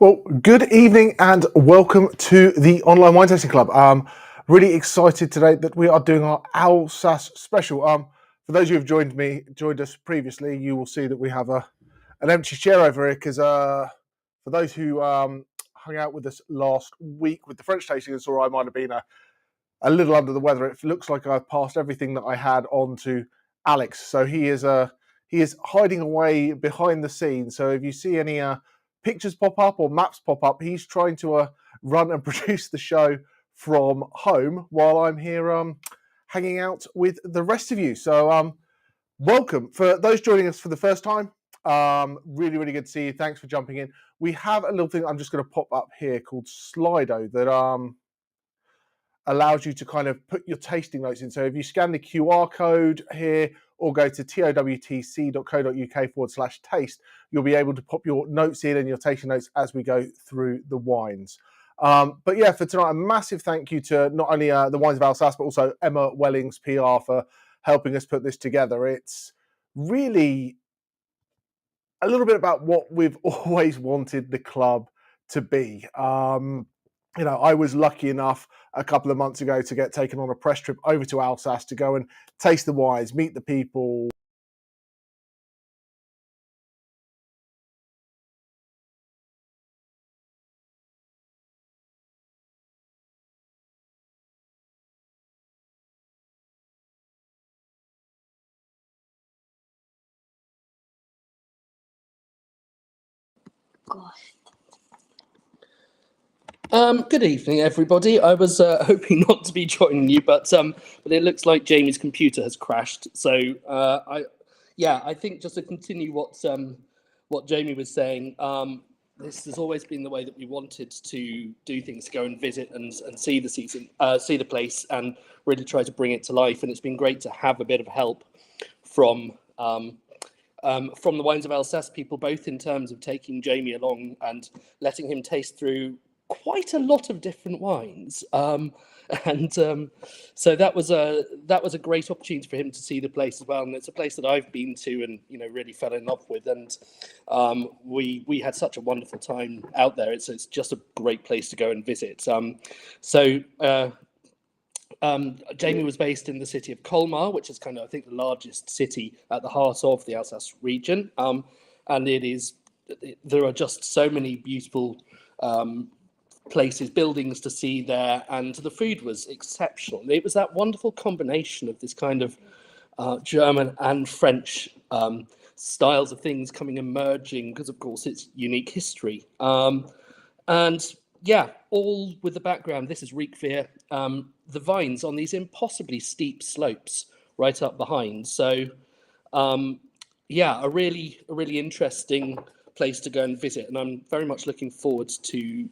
Well, good evening and welcome to the Online Wine Tasting Club. Really excited today that we are doing our Alsace special. For those of you who've joined us previously, you will see that we have an empty chair over here because for those who hung out with us last week with the French tasting and saw I might have been a little under the weather, it looks like I've passed everything that I had on to Alex. So he is hiding away behind the scenes. So if you see any pictures pop up or maps pop up, he's trying to run and produce the show from home while I'm here hanging out with the rest of you. So welcome. For those joining us for the first time, really, really good to see you. Thanks for jumping in. We have a little thing I'm just going to pop up here called Slido that allows you to kind of put your tasting notes in. So if you scan the QR code here or go to towtc.co.uk/taste, you'll be able to pop your notes in and your tasting notes as we go through the wines. But yeah, for tonight, a massive thank you to not only the Wines of Alsace, but also Emma Wellings PR for helping us put this together. It's really a little bit about what we've always wanted the club to be. I was lucky enough a couple of months ago to get taken on a press trip over to Alsace to go and taste the wines, meet the people. Gosh. Good evening, everybody. I was hoping not to be joining you, but it looks like Jamie's computer has crashed. So I think just to continue what Jamie was saying, this has always been the way that we wanted to do things, to go and visit and see the place, and really try to bring it to life. And it's been great to have a bit of help from the Wines of Alsace people, both in terms of taking Jamie along and letting him taste through quite a lot of different wines, so that was a great opportunity for him to see the place as well. And it's a place that I've been to and really fell in love with, and we had such a wonderful time out there. It's just a great place to go and visit. Jamie was based in the city of Colmar, which is kind of, I think, the largest city at the heart of the Alsace region, and there are just so many beautiful places, buildings to see there, and the food was exceptional. It was that wonderful combination of this kind of German and French styles of things emerging, because of course it's unique history, and yeah, all with the background. This is Riekveer, the vines on these impossibly steep slopes right up behind. So a really interesting place to go and visit, and I'm very much looking forward to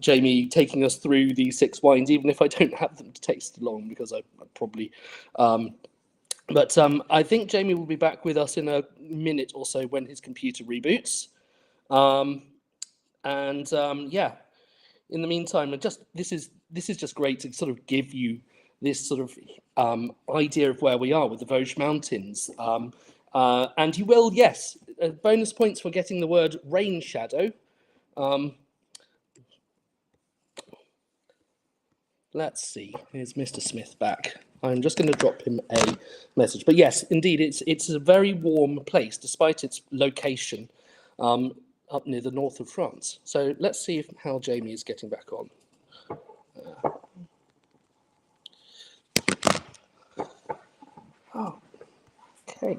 Jamie taking us through these 6 wines, even if I don't have them to taste along, because I probably but I think Jamie will be back with us in a minute or so when his computer reboots, in the meantime, this is just great to sort of give you this sort of idea of where we are with the Vosges Mountains. And you will, yes, bonus points for getting the word rain shadow. Let's see. Here's Mr. Smith back. I'm just going to drop him a message. But yes, indeed, it's a very warm place, despite its location up near the north of France. So let's see how Jamie is getting back on. Okay.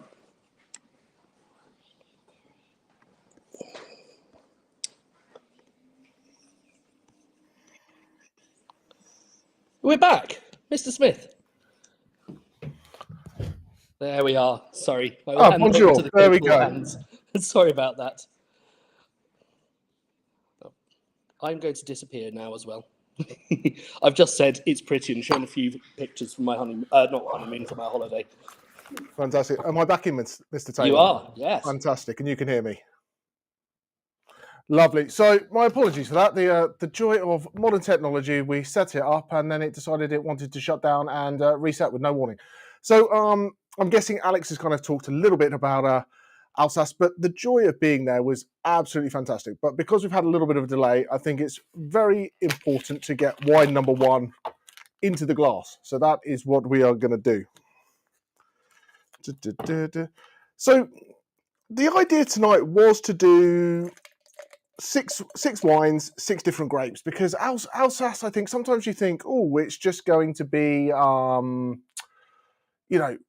We're back, Mr. Smith. There we are. Sorry. Bonjour. There we go. Hands. Sorry about that. I'm going to disappear now as well. I've just said it's pretty and shown a few pictures from my honeymoon, from our holiday. Fantastic. Am I back in, Mr. Taylor? You are, yes. Fantastic, and you can hear me. Lovely. So my apologies for that. The joy of modern technology. We set it up and then it decided it wanted to shut down and reset with no warning. So I'm guessing Alex has kind of talked a little bit about Alsace, but the joy of being there was absolutely fantastic. But because we've had a little bit of a delay, I think it's very important to get wine number one into the glass. So that is what we are going to do. So the idea tonight was to do six wines, six different grapes, because Alsace, I think sometimes you think, oh, it's just going to be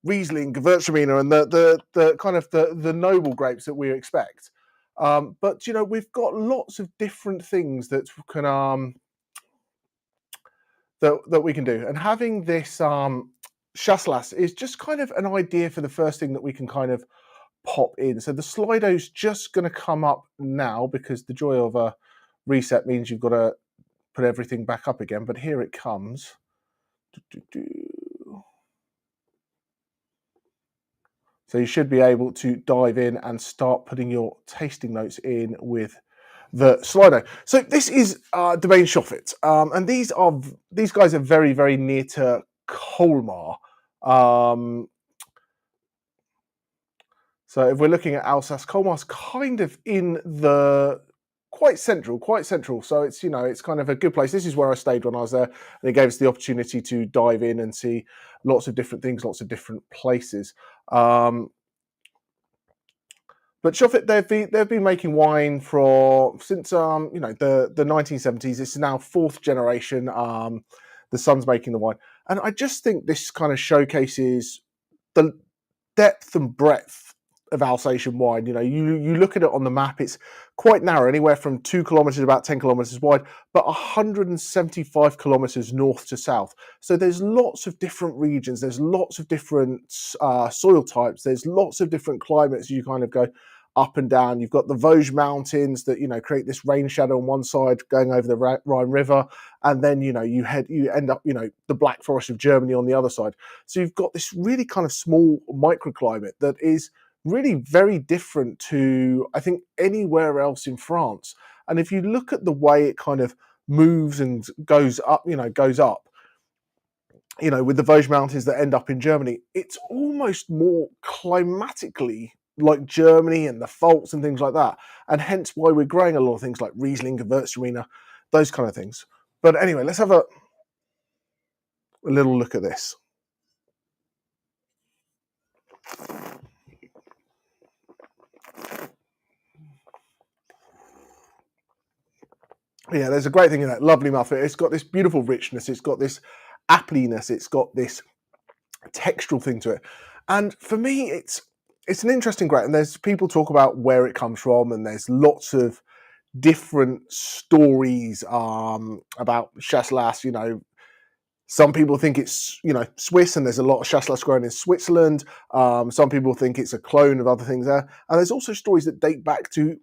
Riesling, Gewürztraminer, and the kind of the noble grapes that we expect. But we've got lots of different things that can that we can do, and having this Chasselas is just kind of an idea for the first thing that we can kind of pop in. So the Slido's just going to come up now because the joy of a reset means you've got to put everything back up again. But here it comes. So you should be able to dive in and start putting your tasting notes in with the Slido. So this is Domaine Schoffit, and these guys are very, very near to Colmar. So if we're looking at Alsace, Colmar's kind of in the quite central. So it's it's kind of a good place. This is where I stayed when I was there, and it gave us the opportunity to dive in and see lots of different things, lots of different places. But Schoffit, they've been making wine since the 1970s. It's now fourth generation. The son's making the wine, and I just think this kind of showcases the depth and breadth of Alsatian wine. You look at it on the map, it's quite narrow, anywhere from 2 kilometers, about 10 kilometers wide, but 175 kilometers north to south. So there's lots of different regions, there's lots of different soil types, there's lots of different climates. You kind of go up and down. You've got the Vosges Mountains that create this rain shadow on one side going over the Rhine River, and then you end up the Black Forest of Germany on the other side. So you've got this really kind of small microclimate that is really very different to, I think, anywhere else in France. And if you look at the way it kind of moves and goes up, with the Vosges Mountains that end up in Germany, it's almost more climatically like Germany and the faults and things like that. And hence why we're growing a lot of things like Riesling, Gewürztraminer, those kind of things. But anyway, let's have a little look at this. Yeah, there's a great thing in that lovely mouthfeel. It's got this beautiful richness. It's got this appliness. It's got this textural thing to it. And for me, it's an interesting grape. And there's people talk about where it comes from, and there's lots of different stories about Chasselas. Some people think it's Swiss, and there's a lot of Chasselas grown in Switzerland. Some people think it's a clone of other things there. And there's also stories that date back to,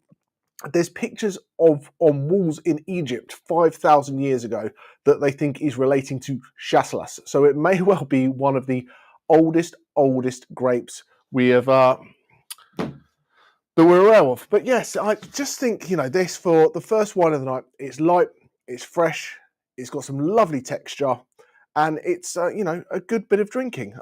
there's pictures on walls in Egypt 5,000 years ago that they think is relating to Chasselas. So it may well be one of the oldest grapes we have that we're aware of. But yes, I just think this, for the first wine of the night, it's light, it's fresh, it's got some lovely texture, and it's a good bit of drinking.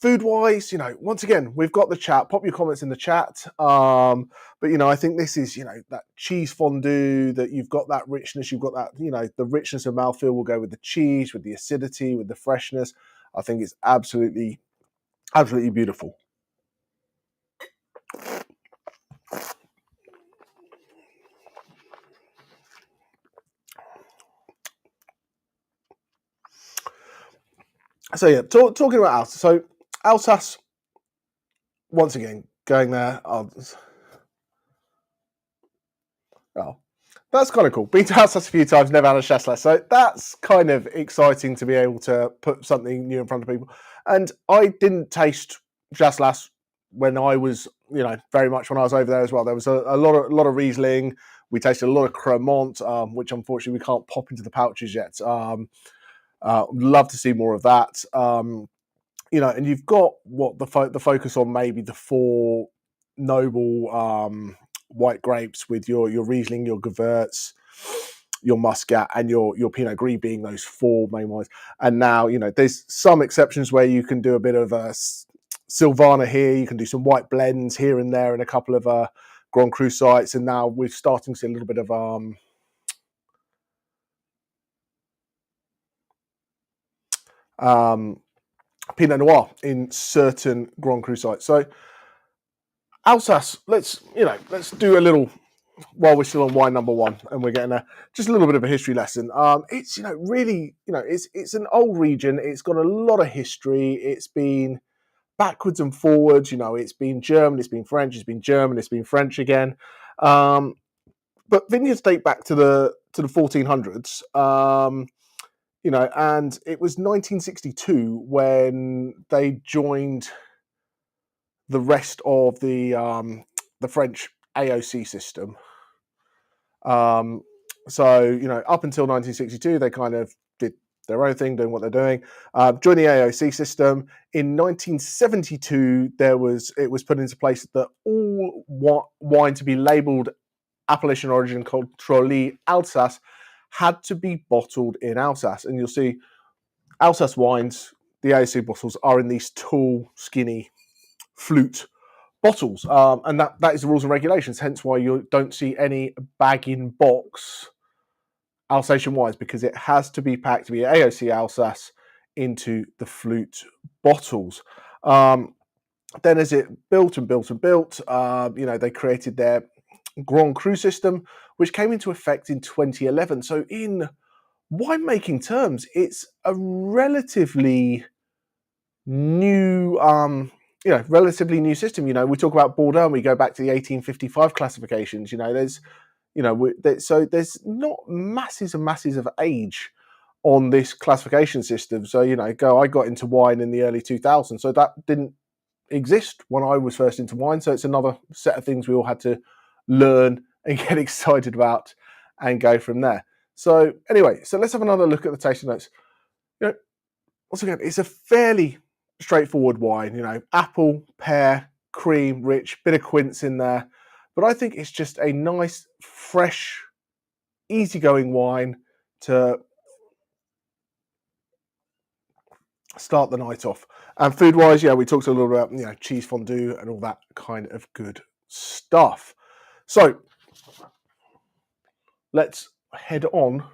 Food wise, once again, we've got the chat. Pop your comments in the chat. But I think this is that cheese fondue, that you've got that richness, you've got that the richness of mouthfeel will go with the cheese, with the acidity, with the freshness. I think it's absolutely beautiful. So yeah, talking about Alsace. So Alsace, once again, going there. That's kind of cool. Been to Alsace a few times, never had a Chasselas. So that's kind of exciting to be able to put something new in front of people. And I didn't taste Chasselas when I was, very much when I was over there as well. There was a lot of Riesling. We tasted a lot of Cremant, which unfortunately we can't pop into the pouches yet. Love to see more of that. And you've got the focus on maybe the four noble white grapes with your Riesling, your Gewürz, your Muscat, and your Pinot Gris being those four main wines. And now there's some exceptions where you can do a bit of a Silvana here. You can do some white blends here and there in a couple of Grand Cru sites, and now we're starting to see a little bit of Pinot Noir in certain Grand Cru sites. So Alsace, let's do a little while we're still on wine number one, and we're getting just a little bit of a history lesson. It's really it's an old region. It's got a lot of history. It's been backwards and forwards. It's been German, it's been French, it's been German, it's been French again. But vineyards date back to the 1400s. And it was 1962 when they joined the rest of the French AOC system. So up until 1962, they kind of did their own thing, doing what they're doing. Joined the AOC system in 1972. It was put into place that all wine to be labelled appellation origin contrôlée Alsace had to be bottled in Alsace, and you'll see Alsace wines. The AOC bottles are in these tall, skinny flute bottles, and that is the rules and regulations. Hence why you don't see any bag-in-box Alsatian wines, because it has to be packed to be AOC Alsace into the flute bottles. Then as it built and built and built, they created their Grand Cru system, which came into effect in 2011. So in winemaking terms, it's a relatively new system. We talk about Bordeaux and we go back to the 1855 classifications. There's not masses and masses of age on this classification system. So I got into wine in the early 2000s, so that didn't exist when I was first into wine. So it's another set of things we all had to learn and get excited about and go from there. So anyway, let's have another look at the tasting notes. Once again, it's a fairly straightforward wine. Apple, pear, cream, rich, bit of quince in there. But I think it's just a nice, fresh, easygoing wine to start the night off. And food-wise, we talked a little bit about cheese fondue and all that kind of good stuff. So let's head on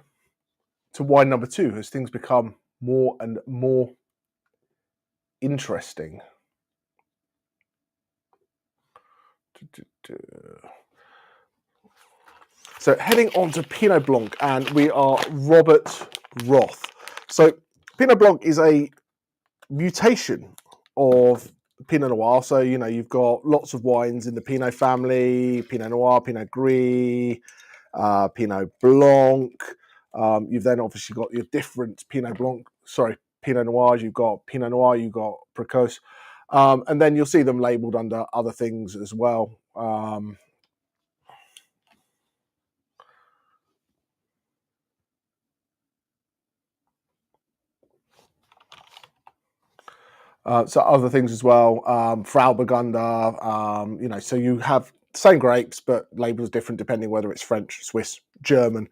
to wine number two as things become more and more interesting. So heading on to Pinot Blanc, and we are Robert Roth. So Pinot Blanc is a mutation of Pinot Noir. So you've got lots of wines in the Pinot family: Pinot Noir, Pinot Gris, Pinot Blanc. You've then obviously got your different Pinot Noirs. You've got Pinot Noir, you've got Precoce, and then you'll see them labelled under other things as well. So other things as well, Frau Burgunder, so you have the same grapes, but labels different depending whether it's French, Swiss, German.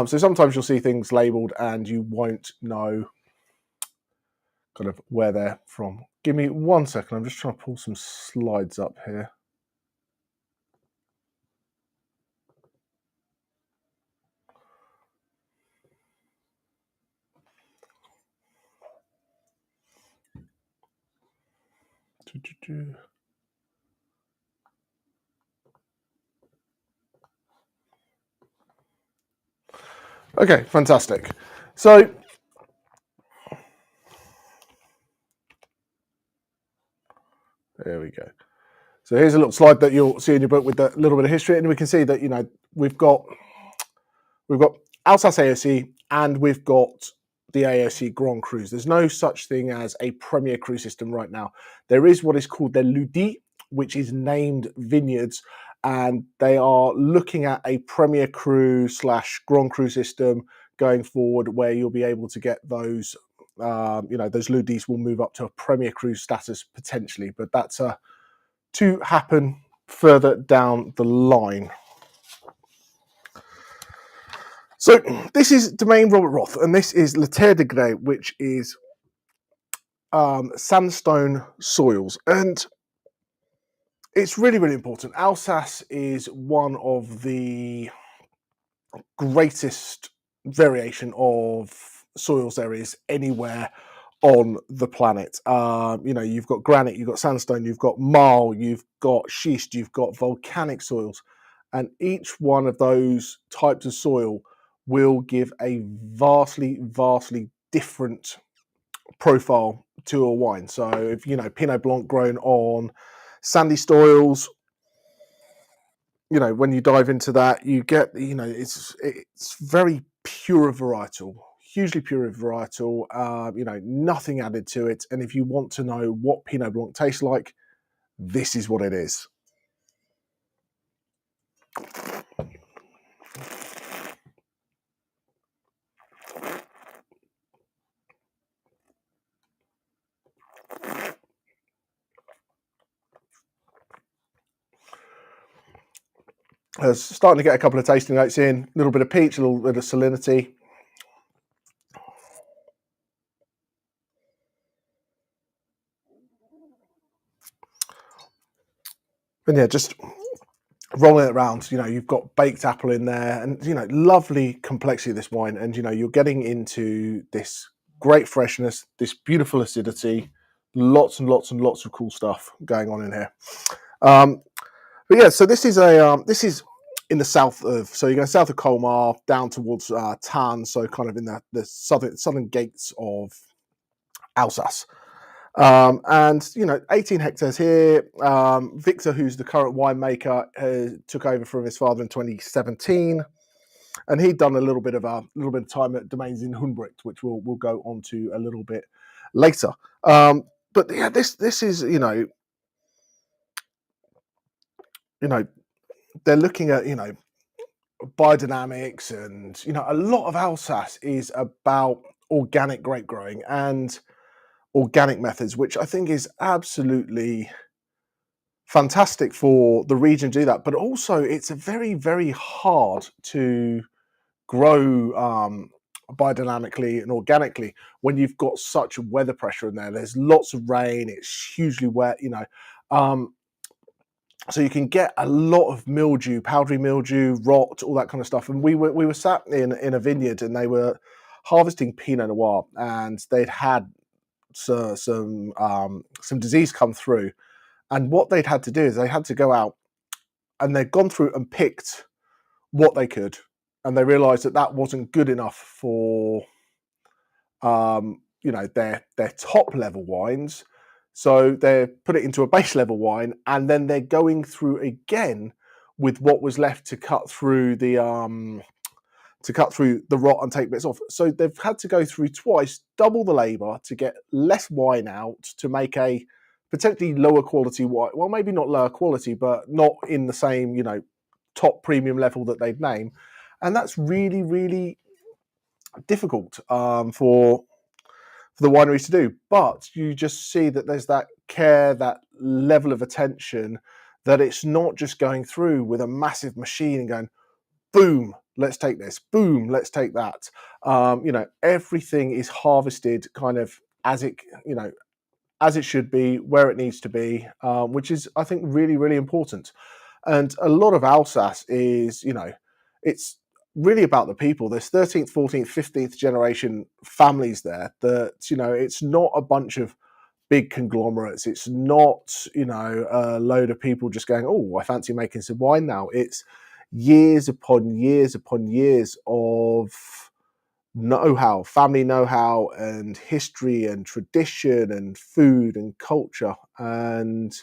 So sometimes you'll see things labeled and you won't know kind of where they're from. Give me 1 second. I'm just trying to pull some slides up here. Okay, fantastic. So there we go. So here's a little slide that you'll see in your book with a little bit of history, and we can see that we've got Alsace AOC and we've got the AOC Grand Crus. There's no such thing as a Premier Cru system right now. There is what is called the Ludi, which is named vineyards, and they are looking at a Premier Cru / Grand Cru system going forward, where you'll be able to get those. Those Ludis will move up to a Premier Cru status potentially, but that's to happen further down the line. So this is Domaine Robert Roth, and this is La Terre de Grès, which is sandstone soils, and it's really, really important. Alsace is one of the greatest variation of soils there is anywhere on the planet. You've got granite, you've got sandstone, you've got marl, you've got schist, you've got volcanic soils, and each one of those types of soil will give a vastly, vastly different profile to a wine. So if Pinot Blanc grown on sandy soils, when you dive into that, you get, it's very pure varietal, hugely pure varietal, nothing added to it. And if you want to know what Pinot Blanc tastes like, this is what it is. Starting to get a couple of tasting notes in, a little bit of peach, a little bit of salinity. And yeah, just rolling it around, you've got baked apple in there, and lovely complexity of this wine, and you're getting into this great freshness, this beautiful acidity, lots and lots and lots of cool stuff going on in here. But yeah, so this is in the south of, so you go south of Colmar down towards Tann, so kind of in the southern gates of Alsace. And 18 hectares here. Victor, who's the current winemaker, took over from his father in 2017, and he'd done a little bit of time at domains in Hunbricht, which we'll go on to a little bit later. But yeah, this is they're looking at biodynamics, and a lot of Alsace is about organic grape growing and organic methods, which I think is absolutely fantastic for the region to do that. But also, it's a very, very hard to grow biodynamically and organically when you've got such weather pressure in there. There's lots of rain, it's hugely wet, so you can get a lot of mildew, powdery mildew, rot, all that kind of stuff. And we were sat in a vineyard, and they were harvesting Pinot Noir, and they'd had some disease come through. And what they'd had to do is they had to go out, and they'd gone through and picked what they could, and they realised that wasn't good enough for their top level wines. So they put it into a base level wine, and then they're going through again with what was left to cut through the rot and take bits off. So they've had to go through twice, double the labour to get less wine out, to make a potentially lower quality wine. Well, maybe not lower quality, but not in the same, top premium level that they'd name. And that's really, really difficult for the wineries to do. But you just see that there's that care, that level of attention, that it's not just going through with a massive machine and going, boom, let's take this, boom, let's take that. Everything is harvested kind of as it should be, where it needs to be, which is, I think, really, really important. And a lot of Alsace is, it's really about the people. There's 13th, 14th, 15th generation families there that, it's not a bunch of big conglomerates. It's not, a load of people just going, oh, I fancy making some wine now. It's years upon years upon years of know-how, family know-how, and history and tradition and food and culture. And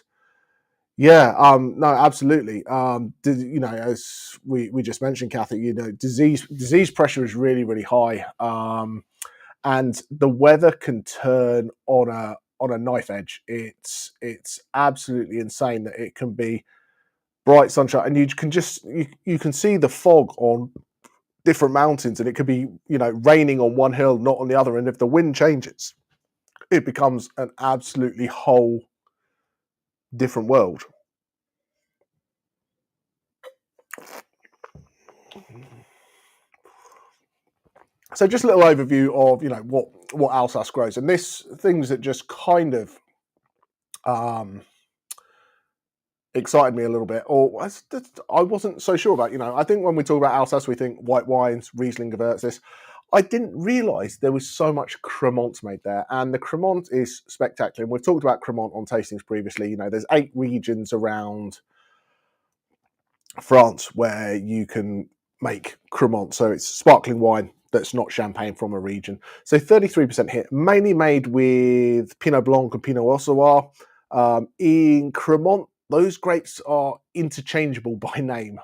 yeah, no, absolutely. As we just mentioned, Kathy, disease pressure is really, really high, and the weather can turn on a knife edge. It's absolutely insane that it can be bright sunshine, and you can see the fog on different mountains, and it could be raining on one hill, not on the other. And if the wind changes, it becomes an absolutely whole different world. So just a little overview of what Alsace grows, and this things that just kind of excited me a little bit, or I wasn't so sure about. I think when we talk about Alsace, we think white wines, Riesling, Gewürztraminer. I didn't realise there was so much Cremant made there, and the Cremant is spectacular. And we've talked about Cremant on tastings previously. There's 8 regions around France where you can make Cremant, so it's sparkling wine that's not champagne from a region. So 33% here, mainly made with Pinot Blanc and Pinot Noir. In Cremant, those grapes are interchangeable by name,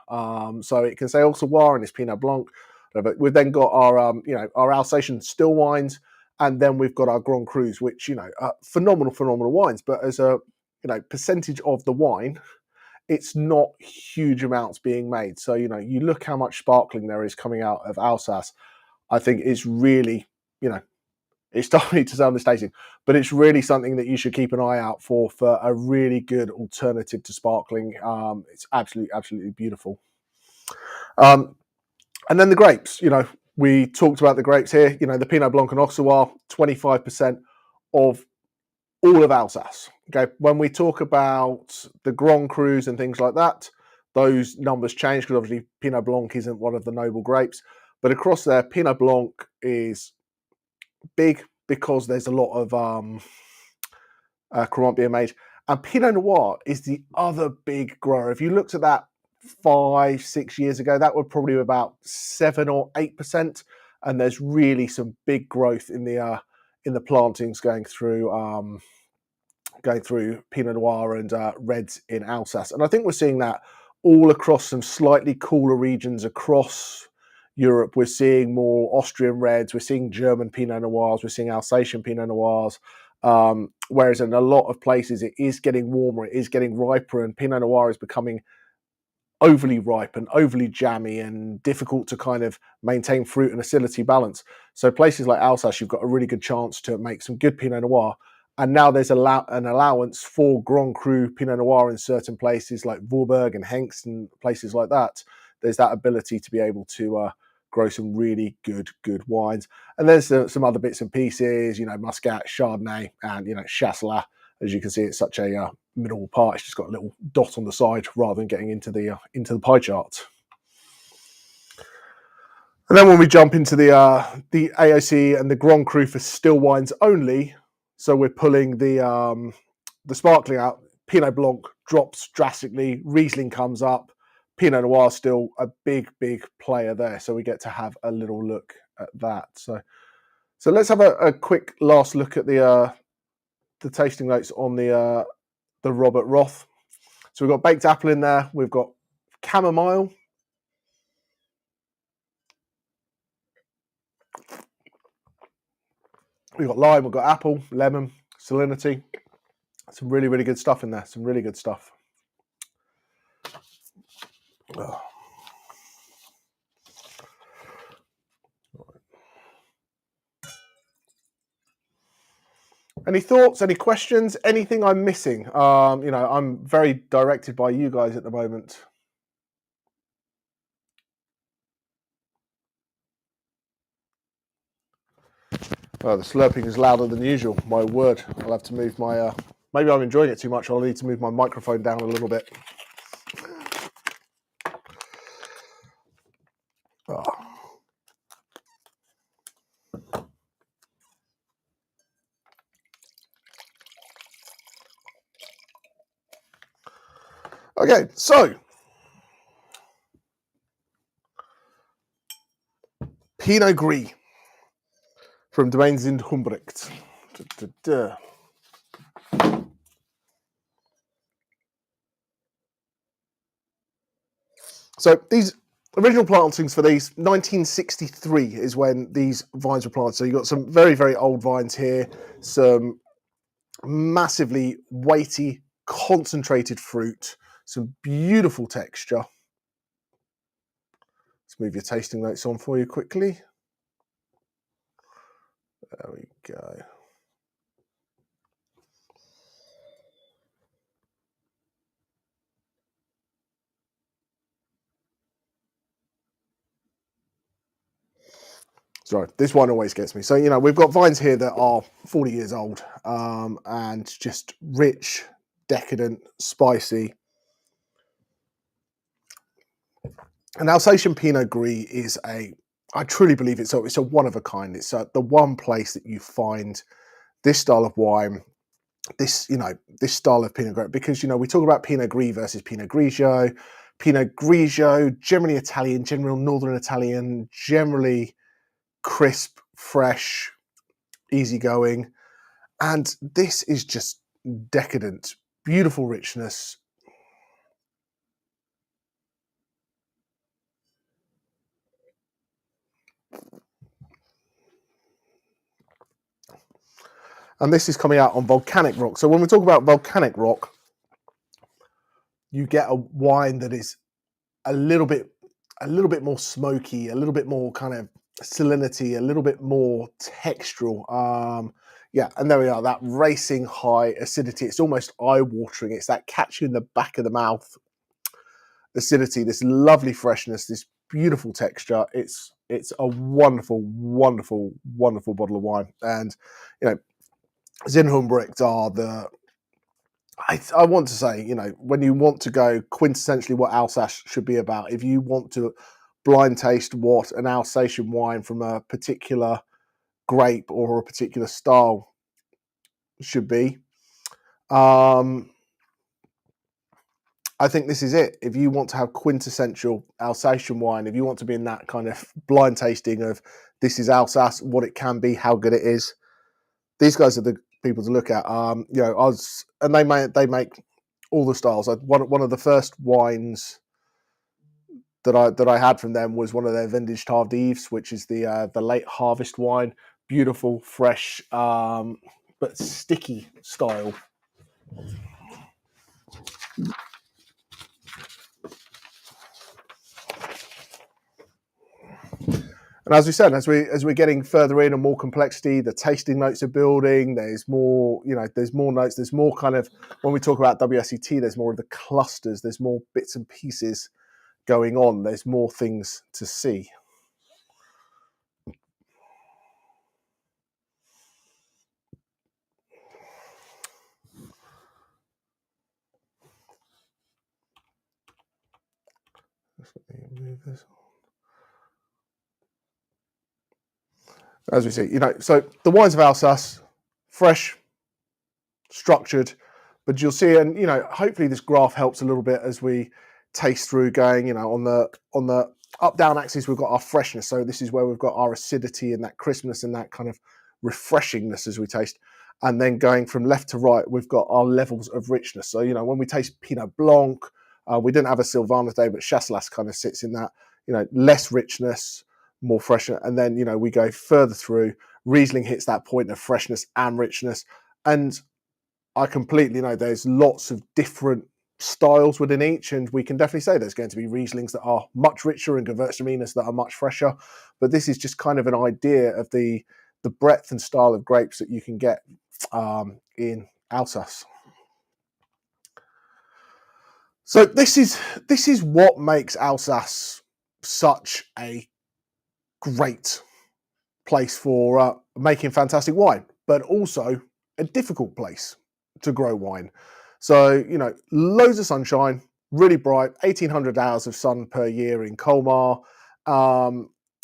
so it can say Alsace and it's Pinot Blanc. But we've then got our our Alsatian still wines, and then we've got our Grand Crus, which are phenomenal wines. But as a percentage of the wine, it's not huge amounts being made. So you look how much sparkling there is coming out of Alsace. I think it's really it's starting to sound tasting, but it's really something that you should keep an eye out for a really good alternative to sparkling. It's absolutely beautiful. And then the grapes, we talked about the grapes here. The Pinot Blanc and Auxerrois, 25% of all of Alsace. Okay, when we talk about the Grand Crus and things like that, those numbers change because obviously Pinot Blanc isn't one of the noble grapes. But across there, Pinot Blanc is big because there's a lot of Cremant being made. And Pinot Noir is the other big grower. If you looked at that 5-6 years ago, that would probably be about 7 or 8%. And there's really some big growth in the plantings going through Pinot Noir and reds in Alsace. And I think we're seeing that all across some slightly cooler regions across Europe. We're seeing more Austrian reds, we're seeing German Pinot Noirs, we're seeing Alsatian Pinot Noirs. Whereas in a lot of places it is getting warmer, it is getting riper, and Pinot Noir is becoming overly ripe and overly jammy and difficult to kind of maintain fruit and acidity balance. So places like Alsace, you've got a really good chance to make some good Pinot Noir. And now there's an allowance for Grand Cru Pinot Noir in certain places like Vorburg and Hengst and places like that. There's that ability to be able to grow some really good wines. And there's some other bits and pieces, Muscat, Chardonnay, and Chasselas. As you can see, it's such a middle part. It's just got a little dot on the side rather than getting into the pie chart. And then when we jump into the AOC and the Grand Cru for still wines only, so we're pulling the sparkling out. Pinot Blanc drops drastically. Riesling comes up. Pinot Noir still a big player there. So we get to have a little look at that. So let's have a quick last look at the tasting notes on the Robert Roth. So we've got baked apple in there. We've got chamomile. We've got lime, we've got apple, lemon, salinity. Some really good stuff in there. Some really good stuff. Oh. Any thoughts, any questions, anything I'm missing? I'm very directed by you guys at the moment. Oh, the slurping is louder than usual. My word, I'll have to move my... maybe I'm enjoying it too much. I'll need to move my microphone down a little bit. Oh. Okay, so Pinot Gris from Domaines in Humbrecht. So these original plantings for these, 1963 is when these vines were planted. So you've got some very old vines here, some massively weighty, concentrated fruit, some beautiful texture. Let's move your tasting notes on for you quickly. There we go. Sorry, this wine always gets me. So, we've got vines here that are 40 years old, and just rich, decadent, spicy. An Alsatian Pinot Gris is I truly believe it's a one of a kind. It's the one place that you find this style of wine, this style of Pinot Gris, because, we talk about Pinot Gris versus Pinot Grigio. Pinot Grigio, generally Italian, general Northern Italian, generally crisp, fresh, easygoing. And this is just decadent, beautiful richness. And this is coming out on volcanic rock. So when we talk about volcanic rock, you get a wine that is a little bit more smoky, a little bit more kind of salinity, a little bit more textural. And there we are, that racing high acidity. It's almost eye-watering. It's that catch you in the back of the mouth acidity, this lovely freshness, this beautiful texture. It's a wonderful, wonderful, wonderful bottle of wine. And Zinhundbrückt are I want to say, when you want to go quintessentially what Alsace should be about, if you want to blind taste what an Alsatian wine from a particular grape or a particular style should be, I think this is it. If you want to have quintessential Alsatian wine, if you want to be in that kind of blind tasting of this is Alsace, what it can be, how good it is, these guys are the people to look at. And they make all the styles. One of the first wines that I had from them was one of their vintage tardives, which is the late harvest wine. Beautiful, fresh, but sticky style. And as we said, as we're getting further in and more complexity, the tasting notes are building. There's more, there's more notes. There's more kind of, when we talk about WSET, there's more of the clusters. There's more bits and pieces going on. There's more things to see. Let me move this on. As we see, so the wines of Alsace, fresh, structured, but you'll see, and hopefully this graph helps a little bit as we taste through, going, on the up down axis we've got our freshness. So this is where we've got our acidity and that crispness and that kind of refreshingness as we taste. And then going from left to right, we've got our levels of richness. So when we taste Pinot Blanc, we didn't have a Sylvaner today, but Chasselas kind of sits in that, less richness, more freshness. And then, we go further through. Riesling hits that point of freshness and richness. And I completely know there's lots of different styles within each, and we can definitely say there's going to be Rieslings that are much richer and Gewürztraminer that are much fresher. But this is just kind of an idea of the breadth and style of grapes that you can get in Alsace. So this is what makes Alsace such a great place for making fantastic wine, but also a difficult place to grow wine. So, loads of sunshine, really bright, 1,800 hours of sun per year in Colmar.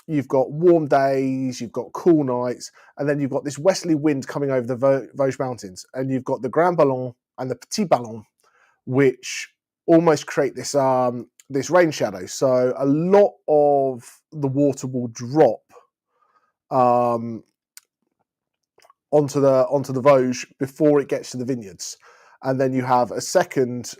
You've got warm days, you've got cool nights, and then you've got this westerly wind coming over the Vosges Mountains, and you've got the Grand Ballon and the Petit Ballon, which almost create this this rain shadow. So a lot of the water will drop onto the Vosges before it gets to the vineyards, and then you have a second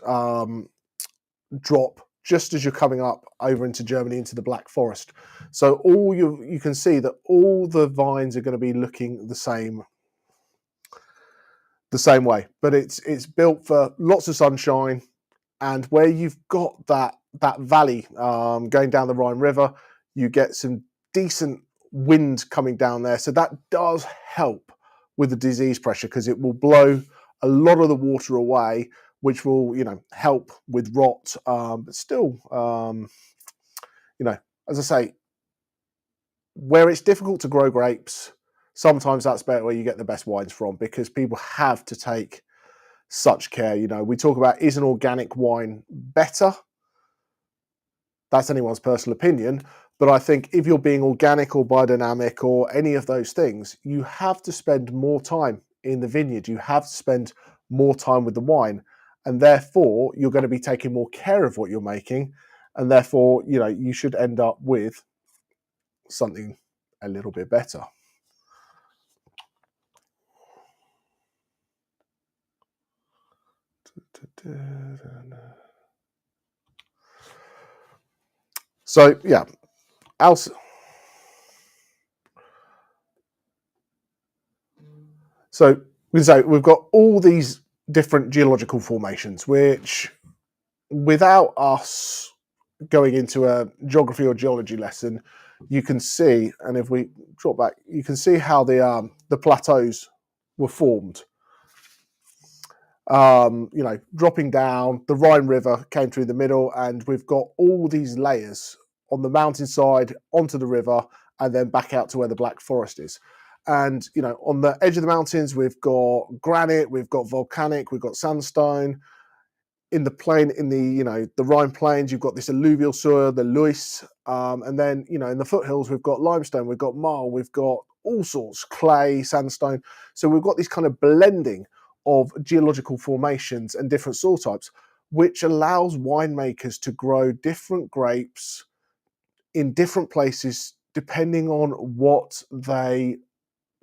drop just as you're coming up over into Germany, into the Black Forest. So you can see that all the vines are going to be looking the same way, but it's built for lots of sunshine, and where you've got that valley going down the Rhine River, you get some decent wind coming down there, so that does help with the disease pressure, because it will blow a lot of the water away, which will help with rot, but still, as I say, where it's difficult to grow grapes, sometimes that's better where you get the best wines from, because people have to take such care. We talk about, is an organic wine better? That's anyone's personal opinion. But I think if you're being organic or biodynamic or any of those things, you have to spend more time in the vineyard. You have to spend more time with the wine. And therefore, you're going to be taking more care of what you're making. And therefore, you should end up with something a little bit better. So, yeah. So we've got all these different geological formations, which, without us going into a geography or geology lesson, you can see, and if we drop back, you can see how the plateaus were formed. Dropping down, the Rhine River came through the middle, and we've got all these layers on the mountainside, onto the river, and then back out to where the Black Forest is. And, on the edge of the mountains, we've got granite, we've got volcanic, we've got sandstone. In the plain, in the Rhine plains, you've got this alluvial soil, the Luis, and then, in the foothills, we've got limestone, we've got marl, we've got all sorts, clay, sandstone. So we've got this kind of blending of geological formations and different soil types, which allows winemakers to grow different grapes in different places depending on what they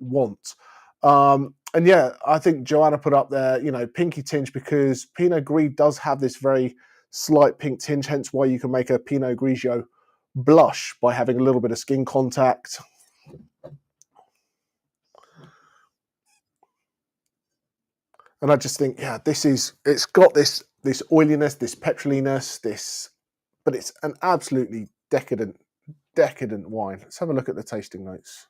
want. And yeah, I think Joanna put up there, pinky tinge, because Pinot Gris does have this very slight pink tinge, hence why you can make a Pinot Grigio blush by having a little bit of skin contact. And I just think, yeah, it's got this oiliness, this petroliness, but it's an absolutely decadent wine. Let's have a look at the tasting notes.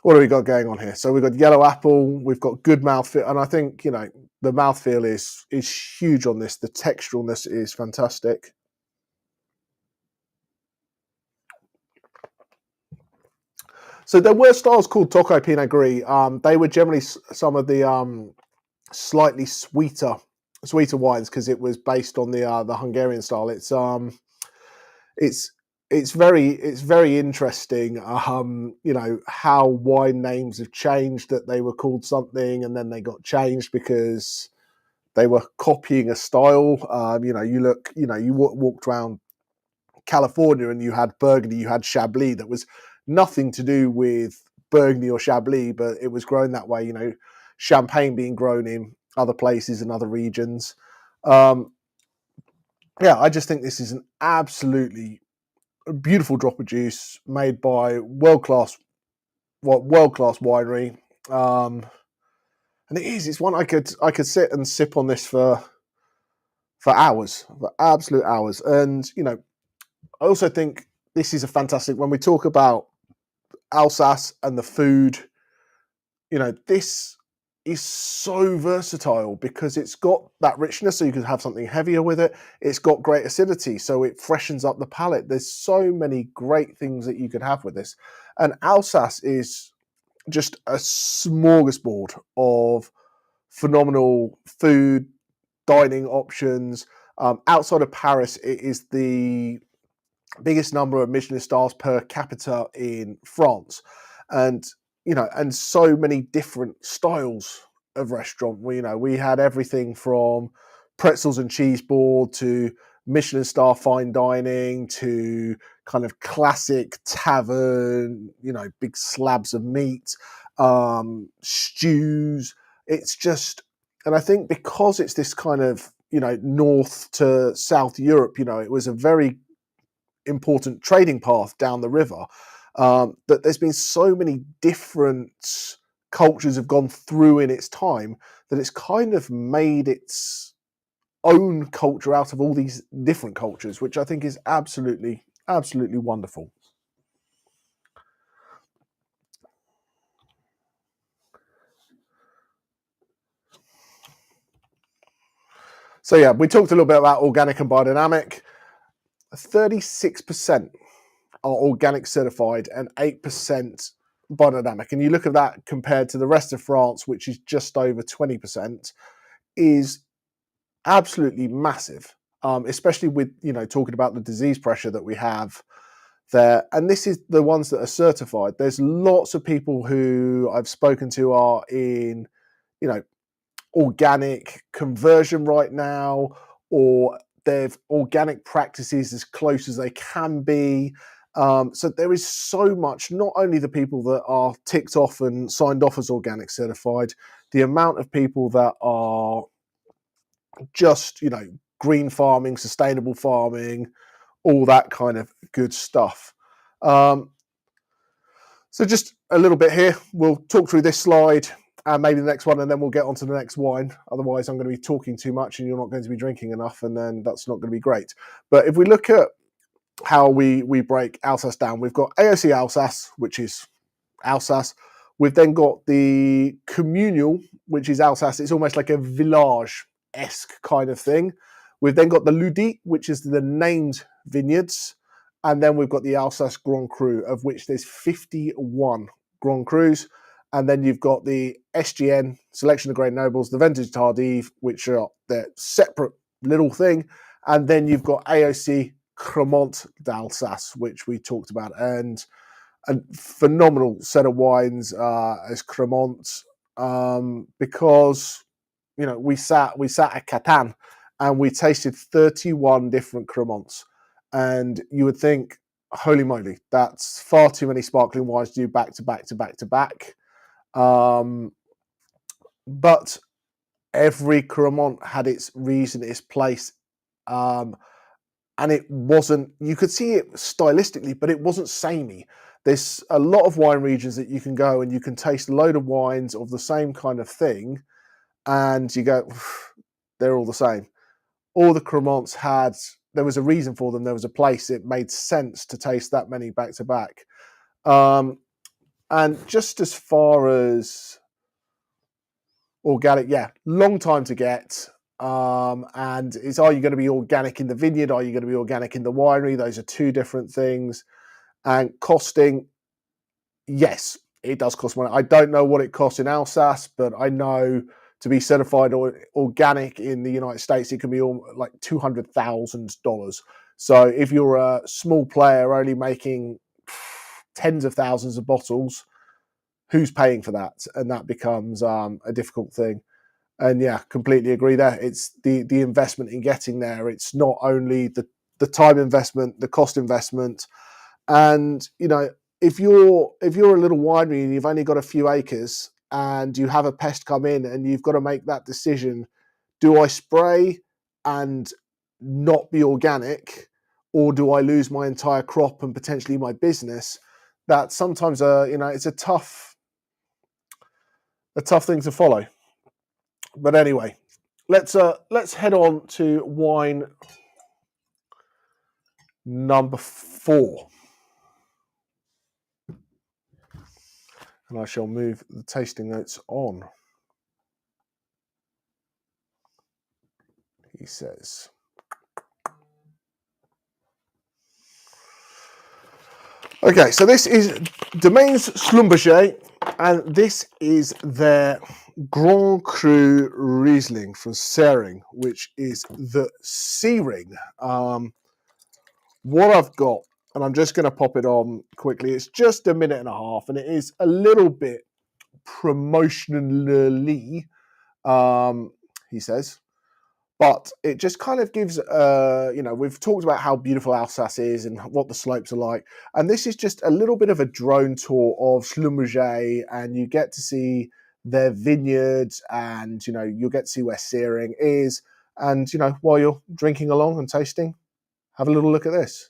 What do we got going on here? So we've got yellow apple, we've got good mouthfeel, and I think, the mouthfeel is huge on this. The texturalness is fantastic. So there were styles called Tocco Pinot Gris. They were generally some of the slightly sweeter wines, because it was based on the Hungarian style. It's very interesting, how wine names have changed, that they were called something and then they got changed because they were copying a style. You walked around California and you had Burgundy, you had Chablis, that was nothing to do with Burgundy or Chablis, but it was grown that way. Champagne being grown in other places and other regions. I just think this is an absolutely beautiful drop of juice made by world-class winery. And it's one I could sit and sip on this for hours, for absolute hours. And, I also think this is a fantastic, when we talk about Alsace and the food, this is so versatile because it's got that richness, so you can have something heavier with it. It's got great acidity, so it freshens up the palate. There's so many great things that you could have with this. And Alsace is just a smorgasbord of phenomenal food, dining options. Outside of Paris, it is the biggest number of Michelin stars per capita in France. And and so many different styles of restaurant. We had everything from pretzels and cheese board to Michelin star fine dining to kind of classic tavern, big slabs of meat, stews. It's just, and I think because it's this kind of, North to South Europe, it was a very important trading path down the river, that there's been so many different cultures have gone through in its time, that it's kind of made its own culture out of all these different cultures, which I think is absolutely wonderful. So yeah, we talked a little bit about organic and biodynamic. 36% are organic certified and 8% biodynamic. And you look at that compared to the rest of France, which is just over 20%, is absolutely massive, especially with, talking about the disease pressure that we have there. And this is the ones that are certified. There's lots of people who I've spoken to are in, organic conversion right now, or they've organic practices as close as they can be. So there is so much, not only the people that are ticked off and signed off as organic certified, the amount of people that are just, green farming, sustainable farming, all that kind of good stuff. So just a little bit here. We'll talk through this slide and maybe the next one, and then we'll get on to the next wine. Otherwise, I'm going to be talking too much and you're not going to be drinking enough, and then that's not going to be great. But if we look at how we break Alsace down, we've got AOC Alsace, which is Alsace. We've then got the communal, which is Alsace. It's almost like a village-esque kind of thing. We've then got the Ludi, which is the named vineyards. And then we've got the Alsace Grand Cru, of which there's 51 Grand Crus. And then you've got the SGN, Selection of Grain Nobles, the Vintage Tardif, which are their separate little thing. And then you've got AOC Cremant d'Alsace, which we talked about. And a phenomenal set of wines as Cremant, because, we sat at Catan and we tasted 31 different Cremants. And you would think, holy moly, that's far too many sparkling wines to do back to back to back to back. But every Cremant had its reason, its place. And it wasn't, you could see it stylistically, but it wasn't samey. There's a lot of wine regions that you can go and you can taste a load of wines of the same kind of thing. And you go, they're all the same. All the Cremants had, there was a reason for them. There was a place. It made sense to taste that many back to back. And just as far as organic, long time to get. And it's, are you going to be organic in the vineyard? Are you going to be organic in the winery? Those are two different things. And costing, yes, it does cost money. I don't know what it costs in Alsace, but I know to be certified organic in the United States, it can be like $200,000. So if you're a small player only making tens of thousands of bottles, who's paying for that? And that becomes a difficult thing. And completely agree there. It's the investment in getting there. It's not only the time investment, the cost investment. And, if you're a little winery and you've only got a few acres, and you have a pest come in and you've got to make that decision, do I spray and not be organic, or do I lose my entire crop and potentially my business? That sometimes, it's a tough thing to follow. But anyway, let's head on to wine number 4. And I shall move the tasting notes on. He says, okay, so this is Domaines Schlumberger, and this is their Grand Cru Riesling from Sering, which is the C ring. What I've got, and I'm just going to pop it on quickly, it's just a minute and a half, and it is a little bit promotionally, he says, but it just kind of gives, we've talked about how beautiful Alsace is and what the slopes are like, and this is just a little bit of a drone tour of Schlumberger, and you get to see their vineyards, and, you'll get to see where Sering is, and, while you're drinking along and tasting, have a little look at this.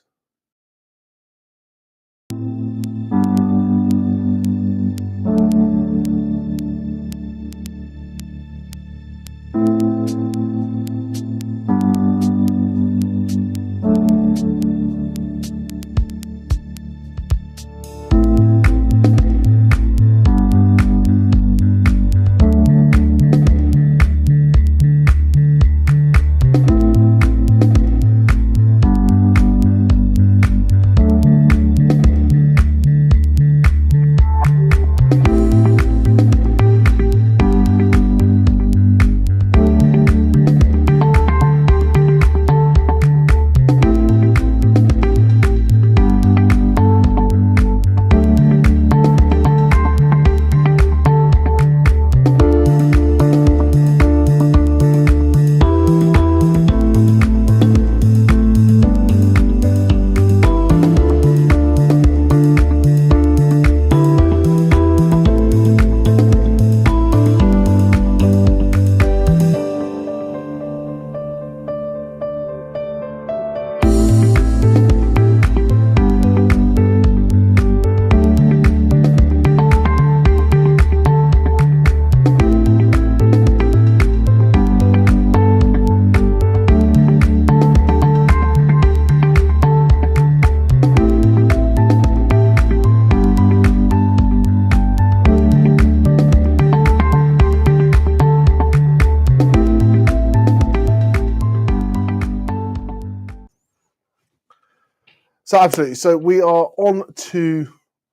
So absolutely. So we are on to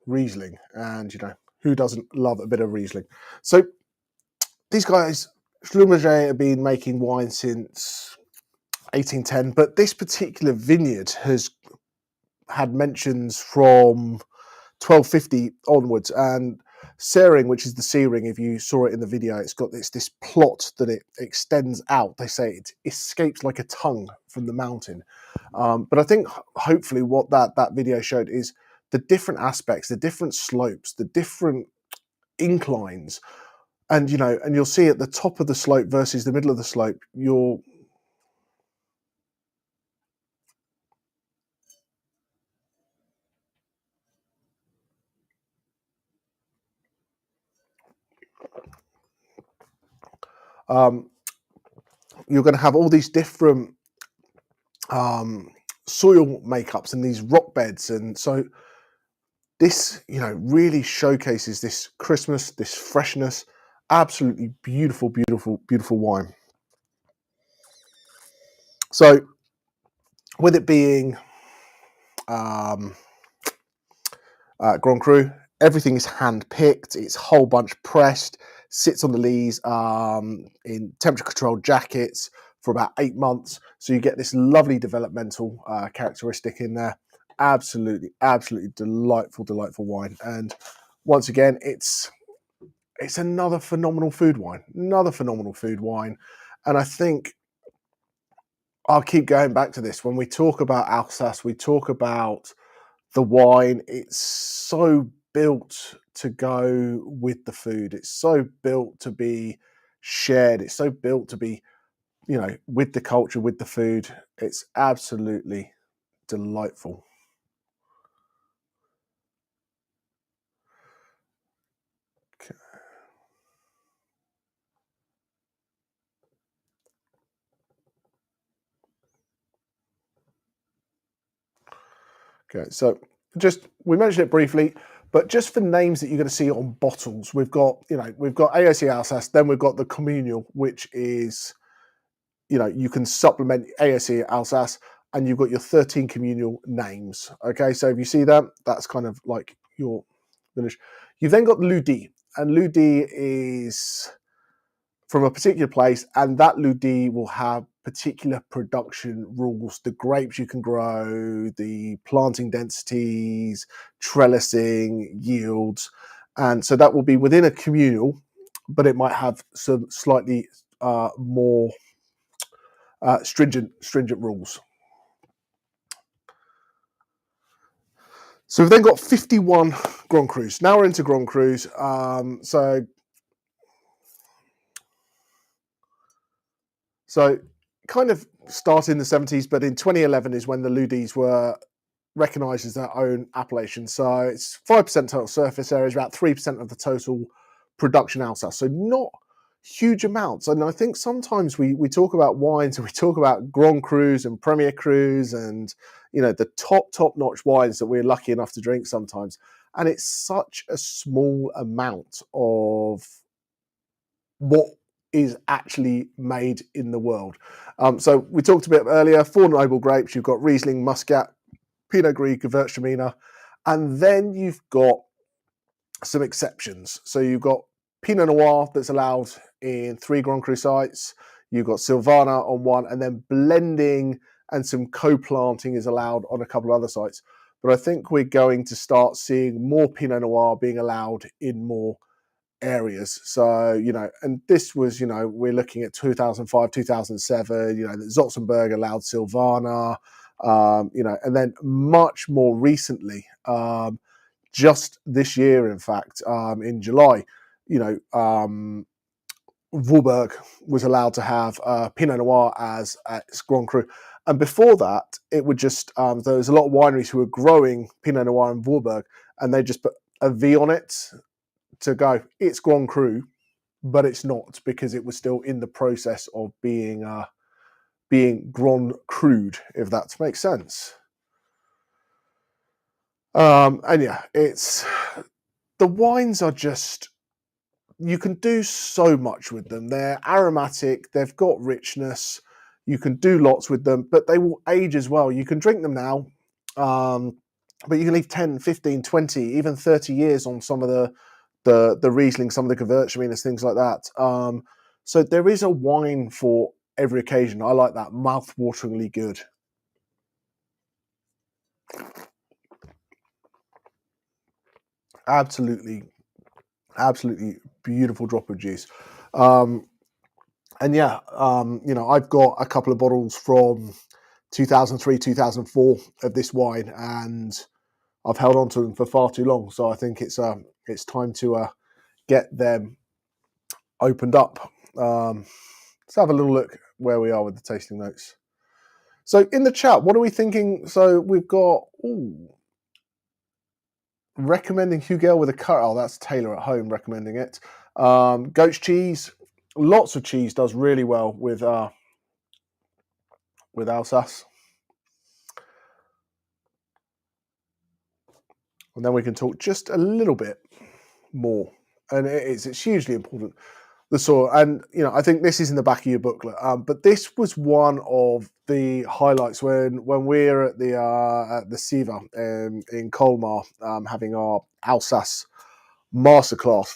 Riesling, and who doesn't love a bit of Riesling? So these guys, Schlumberger, have been making wine since 1810, but this particular vineyard has had mentions from 1250 onwards, and Sering, which is the C ring, if you saw it in the video, it's got this plot that it extends out. They say it escapes like a tongue from the mountain. But I think hopefully what that video showed is the different aspects, the different slopes, the different inclines, and and you'll see at the top of the slope versus the middle of the slope, you'll um, you're going to have all these different soil makeups and these rock beds, and so this really showcases this Christmas, this freshness. Absolutely beautiful, beautiful, beautiful wine. So with it being Grand Cru, everything is hand picked. It's whole bunch pressed. Sits on the lees in temperature controlled jackets for about 8 months. So you get this lovely developmental characteristic in there. Absolutely, absolutely delightful, delightful wine. And once again, it's another phenomenal food wine. Another phenomenal food wine. And I think I'll keep going back to this. When we talk about Alsace, we talk about the wine. It's so built to go with the food. It's so built to be shared. It's so built to be, with the culture, with the food. It's absolutely delightful. Okay. Okay, so just we mentioned it briefly, but just for names that you're going to see on bottles, we've got AOC Alsace, then we've got the communal, which is you can supplement AOC Alsace, and you've got your 13 communal names. Okay, so if you see that, that's kind of like your village. You've then got Ludi, and Ludi is from a particular place, and that Ludi will have particular production rules, the grapes you can grow, the planting densities, trellising, yields. And so that will be within a communal, but it might have some slightly more stringent rules. So we've then got 51 Grand Crus. Now we're into Grand Crus. So kind of started in the 70s, but in 2011 is when the Ludis were recognised as their own appellation. So it's 5% total surface area, is about 3% of the total production Alsace. So not huge amounts. And I think sometimes we talk about wines and we talk about Grand Crus and Premier Crus and the top notch wines that we're lucky enough to drink sometimes. And it's such a small amount of what is actually made in the world. So we talked a bit earlier, 4 noble grapes. You've got Riesling, Muscat, Pinot Gris, Gewürztraminer, and then you've got some exceptions. So you've got Pinot Noir that's allowed in 3 Grand Cru sites. You've got Silvaner on one, and then blending and some co-planting is allowed on a couple of other sites. But I think we're going to start seeing more Pinot Noir being allowed in more areas. So, and this was, we're looking at 2005, 2007, Zotzenberg allowed Silvaner, and then much more recently, just this year, in fact, in July, Woolberg was allowed to have Pinot Noir as its Grand Cru. And before that, it would just, there was a lot of wineries who were growing Pinot Noir in Woolberg, and they just put a V on it to go, it's Grand Cru, but it's not, because it was still in the process of being Grand Crued, if that makes sense. And yeah, it's the wines are just, you can do so much with them. They're aromatic, they've got richness, you can do lots with them, but they will age as well. You can drink them now, But you can leave 10, 15, 20, even 30 years on some of the Riesling, some of the Gewürztraminers, things like that. So there is a wine for every occasion. I like that, mouth-wateringly good. Absolutely beautiful drop of juice. And yeah, I've got a couple of bottles from 2003, 2004 of this wine, and I've held on to them for far too long. So I think it's time to get them opened up. Let's have a little look where we are with the tasting notes. So in the chat, what are we thinking? So we've got recommending Hugel with a cut. Oh, that's Taylor at home recommending it. Goat's cheese. Lots of cheese does really well with Alsace. And then we can talk just a little bit more. And it's hugely important. The soil, and I think this is in the back of your booklet. But this was one of the highlights when we're at the Siva in Colmar, having our Alsace Masterclass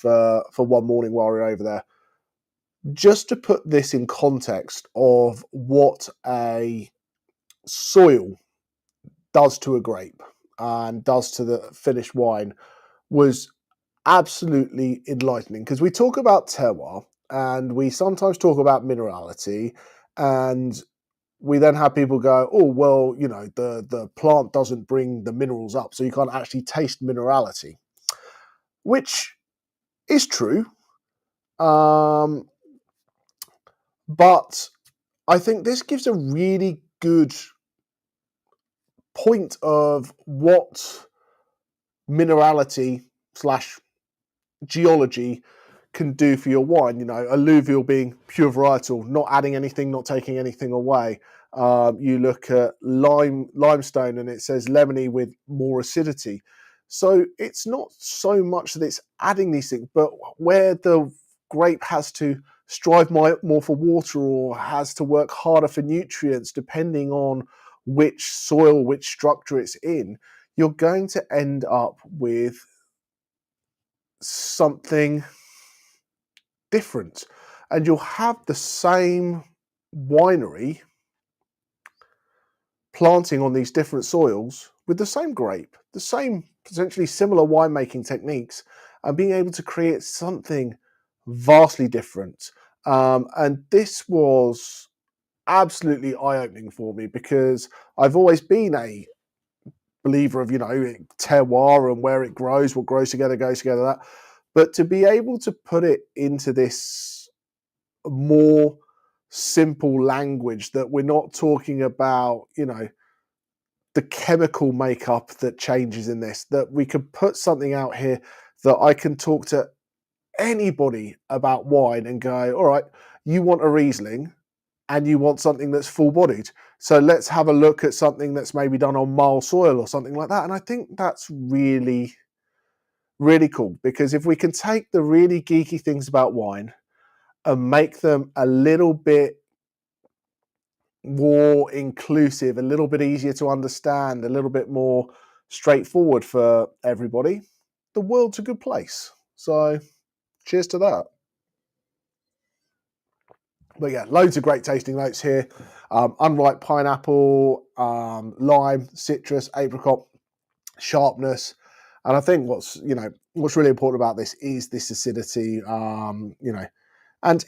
for one morning while we were over there. Just to put this in context of what a soil does to a grape and does to the finished wine was absolutely enlightening, because we talk about terroir and we sometimes talk about minerality, and we then have people go, oh, well, the plant doesn't bring the minerals up, so you can't actually taste minerality, which is true. But I think this gives a really good point of what minerality / geology can do for your wine. Alluvial being pure varietal, not adding anything, not taking anything away. You look at limestone and it says lemony with more acidity. So it's not so much that it's adding these things, but where the grape has to strive more for water or has to work harder for nutrients, depending on which soil, which structure it's in, you're going to end up with something different, and you'll have the same winery planting on these different soils with the same grape, the same potentially similar winemaking techniques, and being able to create something vastly different. And this was absolutely eye-opening for me, because I've always been a believer of terroir and where it grows, what grows together goes together. That, but to be able to put it into this more simple language, that we're not talking about the chemical makeup that changes in this, that we could put something out here that I can talk to anybody about wine and go, all right, you want a Riesling and you want something that's full bodied, so let's have a look at something that's maybe done on marl soil or something like that. And I think that's really, really cool, because if we can take the really geeky things about wine and make them a little bit more inclusive, a little bit easier to understand, a little bit more straightforward for everybody, the world's a good place. So cheers to that. But yeah, loads of great tasting notes here. Unripe pineapple, lime, citrus, apricot, sharpness. And I think what's really important about this is this acidity, and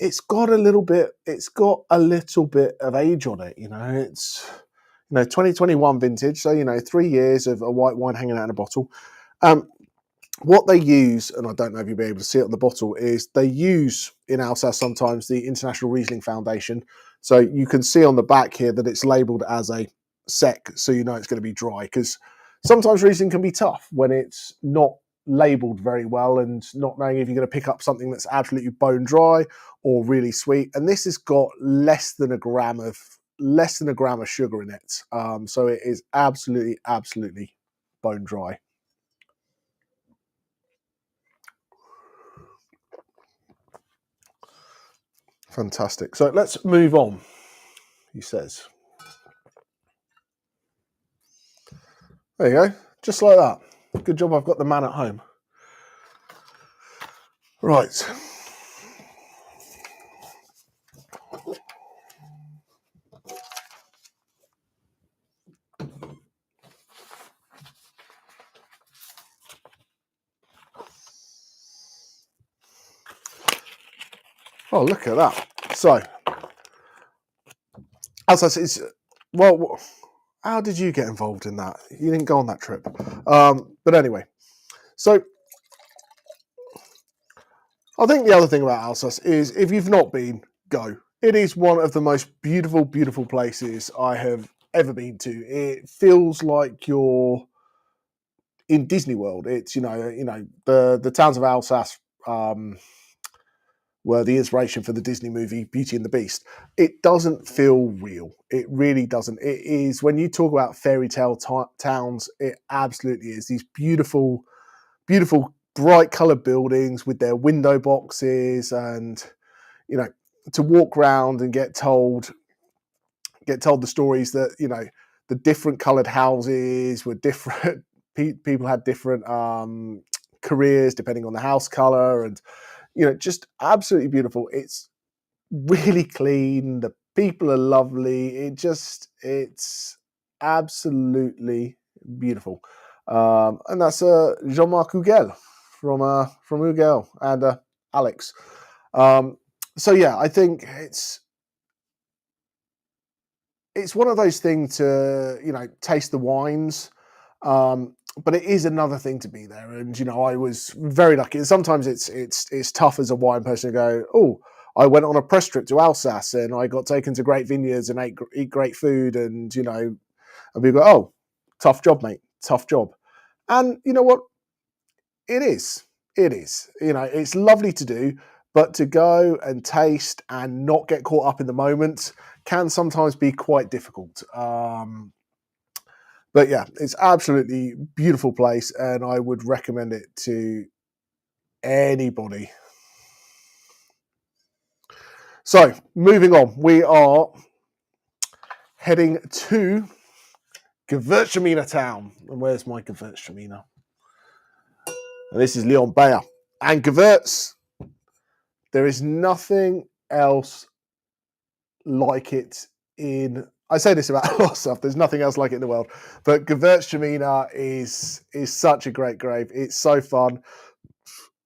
it's got a little bit of age on it. It's 2021 vintage, so 3 years of a white wine hanging out in a bottle. What they use, and I don't know if you'll be able to see it on the bottle, is they use in Alsace sometimes the International Riesling Foundation. So you can see on the back here that it's labelled as a sec, so you know it's going to be dry, because sometimes Riesling can be tough when it's not labelled very well and not knowing if you're going to pick up something that's absolutely bone dry or really sweet. And this has got less than a gram of sugar in it, so it is absolutely bone dry. Fantastic. So let's move on, he says. There you go. Just like that. Good job I've got the man at home. Right. Oh, look at that. So, Alsace is, well, how did you get involved in that? You didn't go on that trip. But anyway, so I think the other thing about Alsace is if you've not been, go. It is one of the most beautiful, beautiful places I have ever been to. It feels like you're in Disney World. It's the towns of Alsace were the inspiration for the Disney movie Beauty and the Beast. It doesn't feel real. It really doesn't. It is, when you talk about fairy tale towns, it absolutely is. These beautiful, beautiful, bright coloured buildings with their window boxes, and to walk around and get told the stories that the different coloured houses were different. People had different careers depending on the house colour, and just absolutely beautiful. It's really clean. The people are lovely. It's absolutely beautiful. And that's Jean-Marc Hugel from Hugel and Alex. So yeah, I think it's one of those things to taste the wines. But it is another thing to be there, and I was very lucky. And sometimes it's tough as a wine person to go, oh, I went on a press trip to Alsace and I got taken to great vineyards and eat great food, and and we go, oh, tough job, mate, tough job. And you know what? It is. It is. It's lovely to do, but to go and taste and not get caught up in the moment can sometimes be quite difficult. But yeah, it's absolutely beautiful place, and I would recommend it to anybody. So, moving on, we are heading to Gewürztraminer town. And where's my Gewürztraminer? And this is Leon Bayer. And Gewürz, there is nothing else like it in. I say this about a lot of stuff. There's nothing else like it in the world. But Gewürztraminer is such a great grape. It's so fun,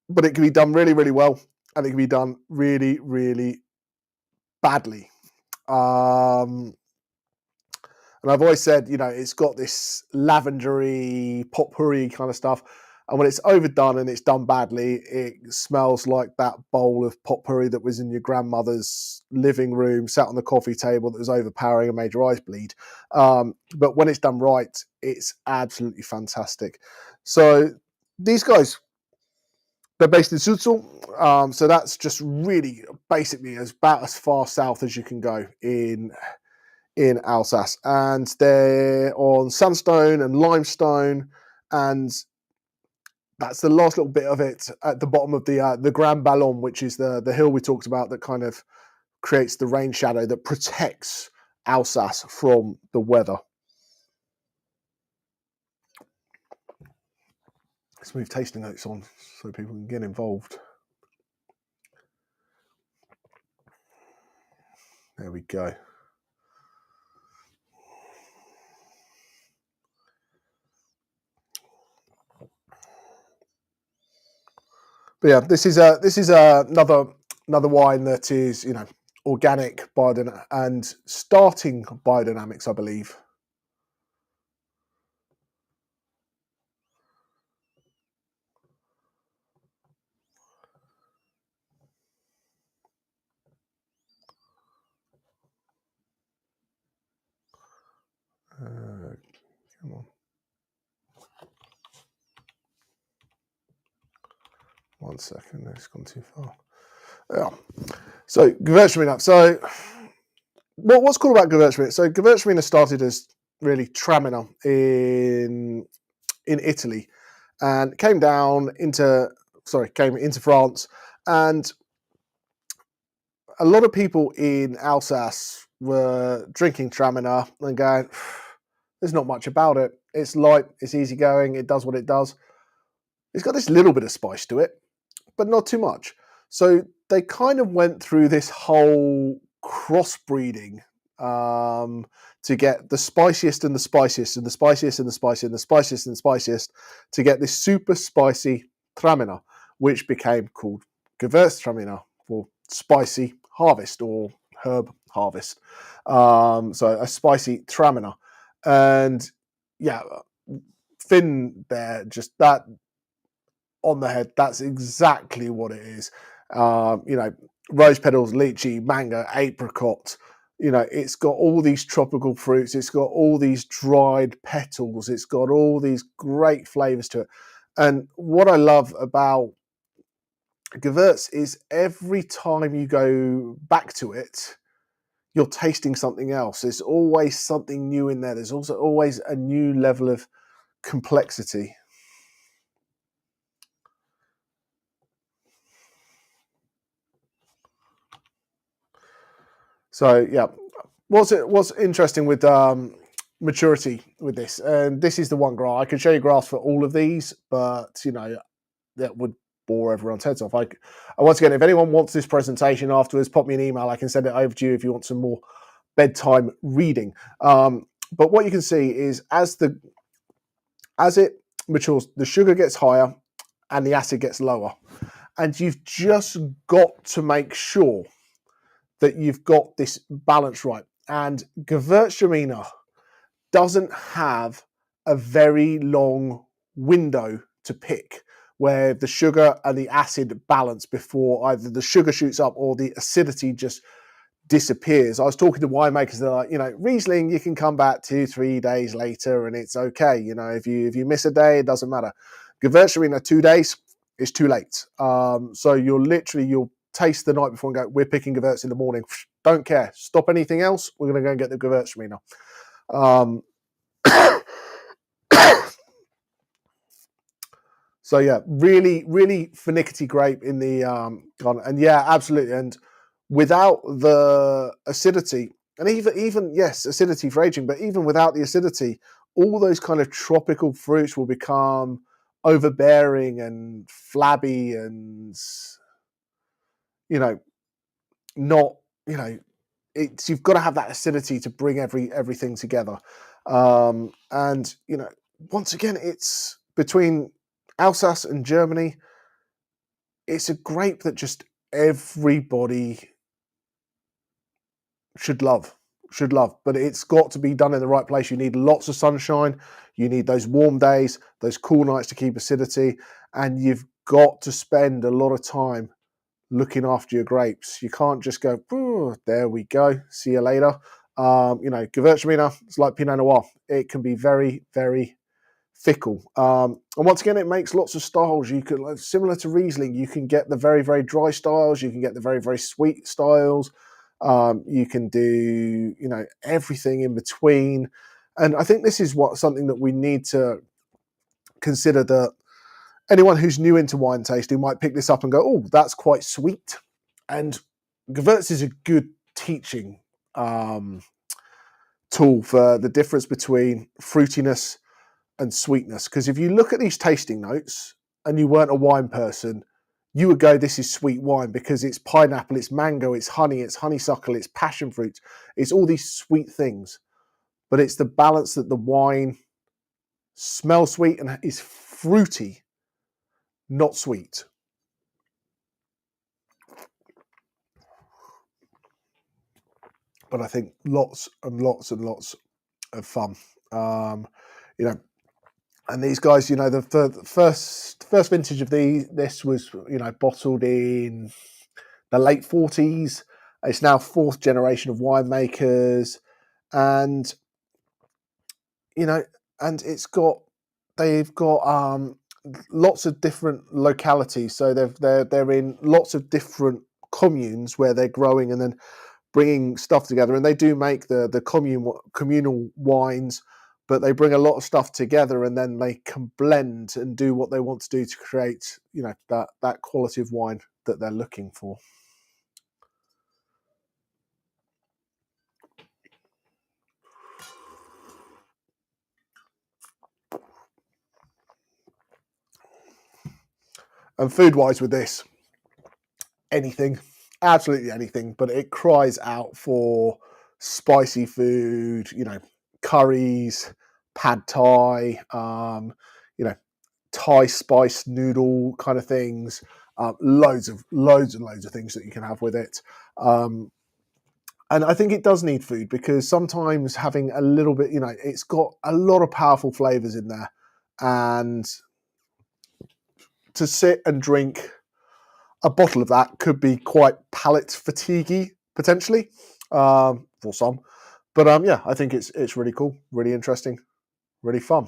but it can be done really, really well, and it can be done really, really badly. And I've always said, it's got this lavendery, potpourri kind of stuff. And when it's overdone and it's done badly, it smells like that bowl of potpourri that was in your grandmother's living room, sat on the coffee table, that was overpowering and made your eyes bleed. But when it's done right, it's absolutely fantastic. So these guys, they're based in Sulzel. So that's just really basically about as far south as you can go in Alsace, and they're on sandstone and limestone, and that's the last little bit of it at the bottom of the Grand Ballon, which is the hill we talked about that kind of creates the rain shadow that protects Alsace from the weather. Let's move tasting notes on so people can get involved. There we go. But yeah, this is another wine that is organic biodynamic and starting biodynamics, I believe. Come on. 1 second, it's gone too far. Yeah. So Gewürztraminer. So what's cool about Gewürztraminer? So Gewürztraminer started as really Traminer in Italy, and came into France, and a lot of people in Alsace were drinking Traminer and going, There's not much about it. It's light, it's easygoing, it does what it does. It's got this little bit of spice to it, but not too much. So they kind of went through this whole crossbreeding to get the spiciest and the spiciest and the spiciest and the spiciest and the spiciest and the spiciest to get this super spicy traminer, which became called Gewürztraminer, for spicy harvest or herb harvest. So a spicy traminer. And yeah, Finn there, just that on the head. That's exactly what it is. Rose petals, lychee, mango, apricot. It's got all these tropical fruits. It's got all these dried petals. It's got all these great flavors to it. And what I love about Gewürz is every time you go back to it, you're tasting something else. There's always something new in there. There's also always a new level of complexity. So yeah, what's interesting with maturity with this, and this is the one graph. I could show you graphs for all of these, but that would bore everyone's heads off. Once again, if anyone wants this presentation afterwards, pop me an email. I can send it over to you if you want some more bedtime reading. But what you can see is as it matures, the sugar gets higher and the acid gets lower, and you've just got to make sure that you've got this balance right. And Gewürztraminer doesn't have a very long window to pick where the sugar and the acid balance before either the sugar shoots up or the acidity just disappears. I was talking to winemakers, they're like, Riesling, you can come back 2-3 days later and it's okay. If you miss a day, it doesn't matter. Gewürztraminer, 2 days is too late. So you'll taste the night before and go, we're picking Gewürz in the morning. Don't care. Stop anything else. We're going to go and get the Gewürztraminer. So yeah, really, really finicky grape in the garden. And yeah, absolutely. And without the acidity, and even yes, acidity for aging, but even without the acidity, all those kind of tropical fruits will become overbearing and flabby and not it's you've got to have that acidity to bring everything together. And once again, it's between Alsace and Germany. It's a grape that just everybody should love, but it's got to be done in the right place. You need lots of sunshine. You need those warm days, those cool nights to keep acidity, and you've got to spend a lot of time looking after your grapes. You can't just go, there we go, see you later. Gewürztraminer, it's like Pinot Noir. It can be very, very fickle. And once again, it makes lots of styles. You can, similar to Riesling, you can get the very, very dry styles. You can get the very, very sweet styles. You can do, everything in between. And I think this is something that we need to consider, that anyone who's new into wine tasting might pick this up and go, oh, that's quite sweet. And Gewürz is a good teaching tool for the difference between fruitiness and sweetness. Because if you look at these tasting notes and you weren't a wine person, you would go, this is sweet wine because it's pineapple, it's mango, it's honeysuckle, it's passion fruit. It's all these sweet things. But it's the balance that the wine smells sweet and is fruity, not sweet. But I think lots and lots and lots of fun. And these guys, the first vintage of this was, bottled in the late 40s. It's now fourth generation of winemakers, and they've got lots of different localities. So they're in lots of different communes where they're growing and then bringing stuff together. And they do make the communal wines, but they bring a lot of stuff together and then they can blend and do what they want to do to create, that quality of wine that they're looking for. And food-wise with this, anything, absolutely anything, but it cries out for spicy food, curries, pad thai, Thai spice noodle kind of things, loads and loads of things that you can have with it. And I think it does need food because sometimes having a little bit, it's got a lot of powerful flavors in there. And to sit and drink a bottle of that could be quite palate fatiguey potentially for some. But yeah, I think it's really cool, really interesting, really fun.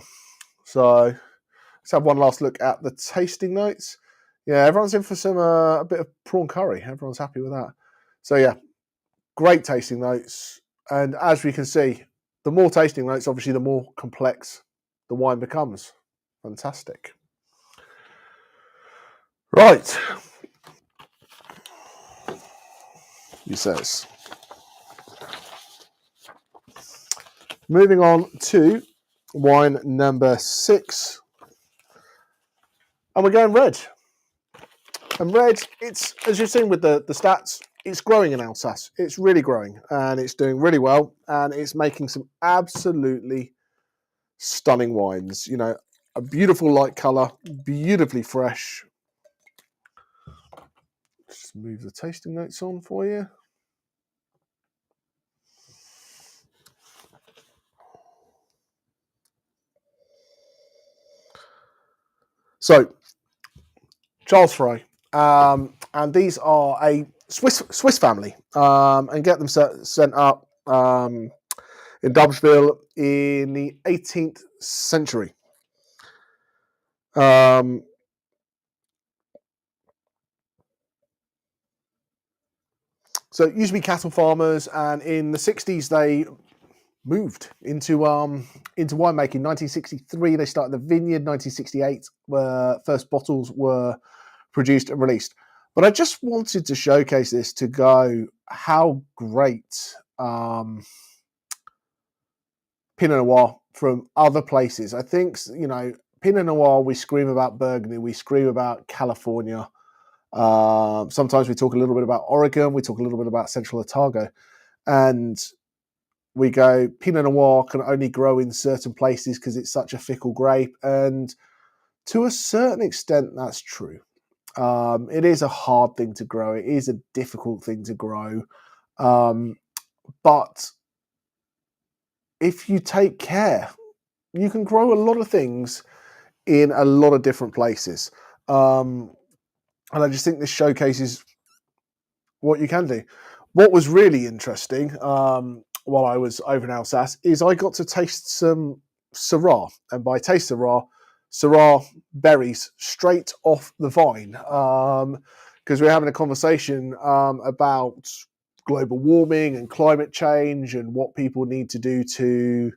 So let's have one last look at the tasting notes. Yeah, everyone's in for some a bit of prawn curry. Everyone's happy with that. So yeah, great tasting notes. And as we can see, the more tasting notes, obviously, the more complex the wine becomes. Fantastic. Right. He says. Moving on to wine number 6. And we're going red. And red, it's, as you've seen with the stats, it's growing in Alsace. It's really growing and it's doing really well. And it's making some absolutely stunning wines. A beautiful light colour, beautifully fresh. Just move the tasting notes on for you. So, Charles Fry, and these are a Swiss family, and get them sent up in Dubsville in the 18th century. So it used to be cattle farmers, and in the 60s they moved into winemaking. 1963 they started the vineyard. 1968 where first bottles were produced and released. But I just wanted to showcase this to go how great Pinot Noir from other places. I think, Pinot Noir, we scream about Burgundy, we scream about California. Sometimes we talk a little bit about Oregon, we talk a little bit about Central Otago. And we go, Pinot Noir can only grow in certain places because it's such a fickle grape. And to a certain extent, that's true. It is a hard thing to grow. It is a difficult thing to grow. But if you take care, you can grow a lot of things in a lot of different places. And I just think this showcases what you can do. What was really interesting while I was over in Alsace is I got to taste some Syrah. And by taste Syrah berries straight off the vine. Because we're having a conversation about global warming and climate change and what people need to do to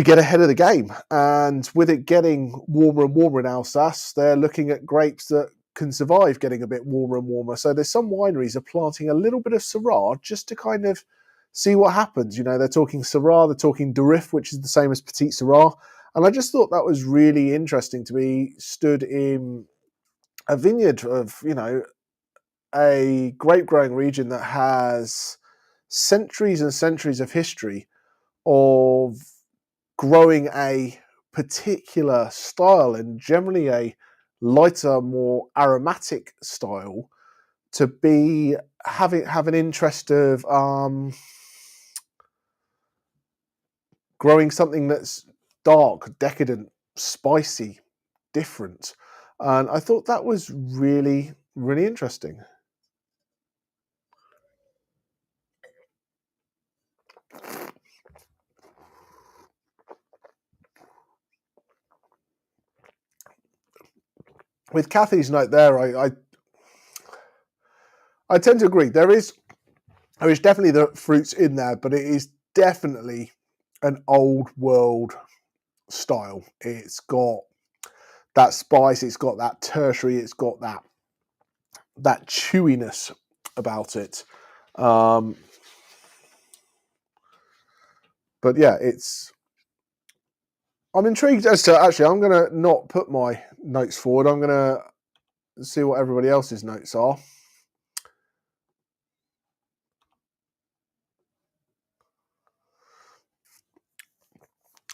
get ahead of the game. And with it getting warmer and warmer in Alsace, they're looking at grapes that can survive getting a bit warmer and warmer. So there's some wineries are planting a little bit of Syrah just to kind of see what happens. They're talking Syrah, they're talking Durif, which is the same as Petit Syrah. And I just thought that was really interesting to be stood in a vineyard of, a grape growing region that has centuries and centuries of history of growing a particular style and generally a lighter, more aromatic style to be have an interest of growing something that's dark, decadent, spicy, different. And I thought that was really, really interesting. With Kathy's note there, I tend to agree. There is definitely the fruits in there, but it is definitely an old world style. It's got that spice, it's got that tertiary, it's got that chewiness about it. But yeah, I'm intrigued as to, actually, I'm going to not put my notes forward. I'm going to see what everybody else's notes are.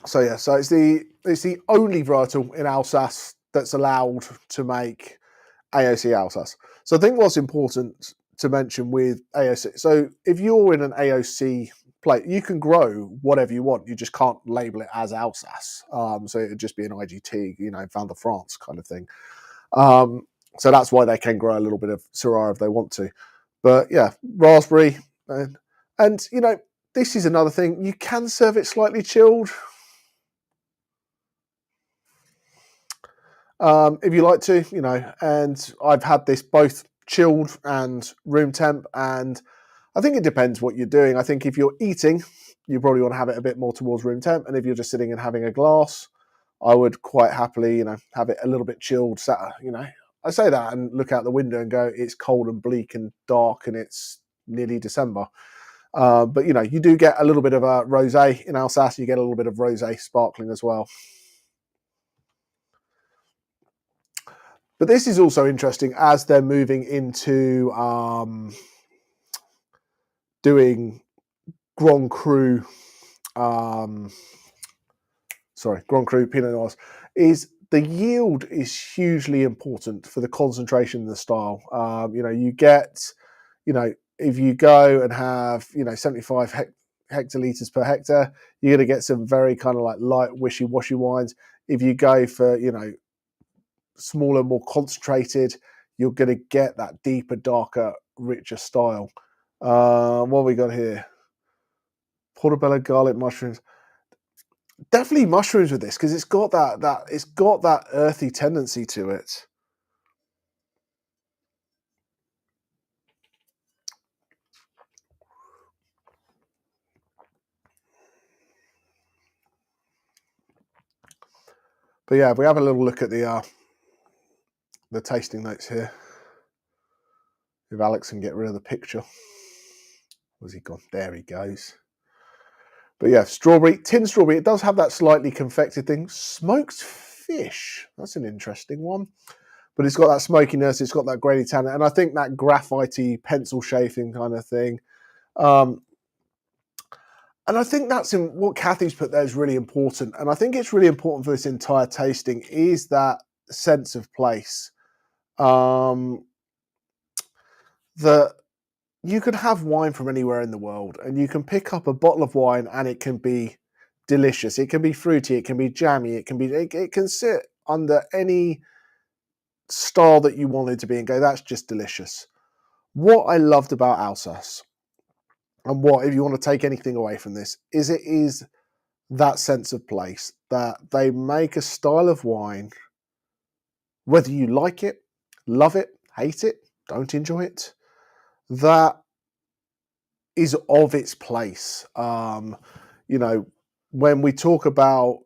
So yeah, so it's the only varietal in Alsace that's allowed to make AOC Alsace. So I think what's important to mention with AOC, so if you're in an AOC plate, you can grow whatever you want. You just can't label it as Alsace. So it would just be an IGT, Vin de France kind of thing. So that's why they can grow a little bit of Syrah if they want to. But yeah, raspberry. And this is another thing. You can serve it slightly chilled. If you like to, and I've had this both chilled and room temp, and I think it depends what you're doing. I think if you're eating, you probably want to have it a bit more towards room temp, and if you're just sitting and having a glass, I would quite happily, have it a little bit chilled. I say that and look out the window and go, it's cold and bleak and dark, and it's nearly December. But you do get a little bit of a rosé in Alsace. You get a little bit of rosé sparkling as well. But this is also interesting as they're moving into doing Grand Cru, Grand Cru Pinot Noirs, is the yield is hugely important for the concentration and the style. You get, if you go and have, 75 hectolitres per hectare, you're going to get some very kind of like light, wishy-washy wines. If you go for, smaller, more concentrated, you're going to get that deeper, darker, richer style. What have we got here? Portobello garlic mushrooms. Definitely mushrooms with this because it's got that earthy tendency to it. But yeah, if we have a little look at the tasting notes here, if Alex can get rid of the picture. Where's he gone? There he goes. But yeah, tin strawberry. It does have that slightly confected thing. Smoked fish. That's an interesting one. But it's got that smokiness. It's got that grainy tannin, and I think that graphite-y pencil shaping kind of thing. And I think that's what Kathy's put there is really important. And I think it's really important for this entire tasting is that sense of place. That you can have wine from anywhere in the world and you can pick up a bottle of wine and it can be delicious. It can be fruity. It can be jammy. It can sit under any style that you want it to be and go, that's just delicious. What I loved about Alsace, and what, if you want to take anything away from this, is it is that sense of place that they make a style of wine, whether you like it, love it, hate it, don't enjoy it, that is of its place. When we talk about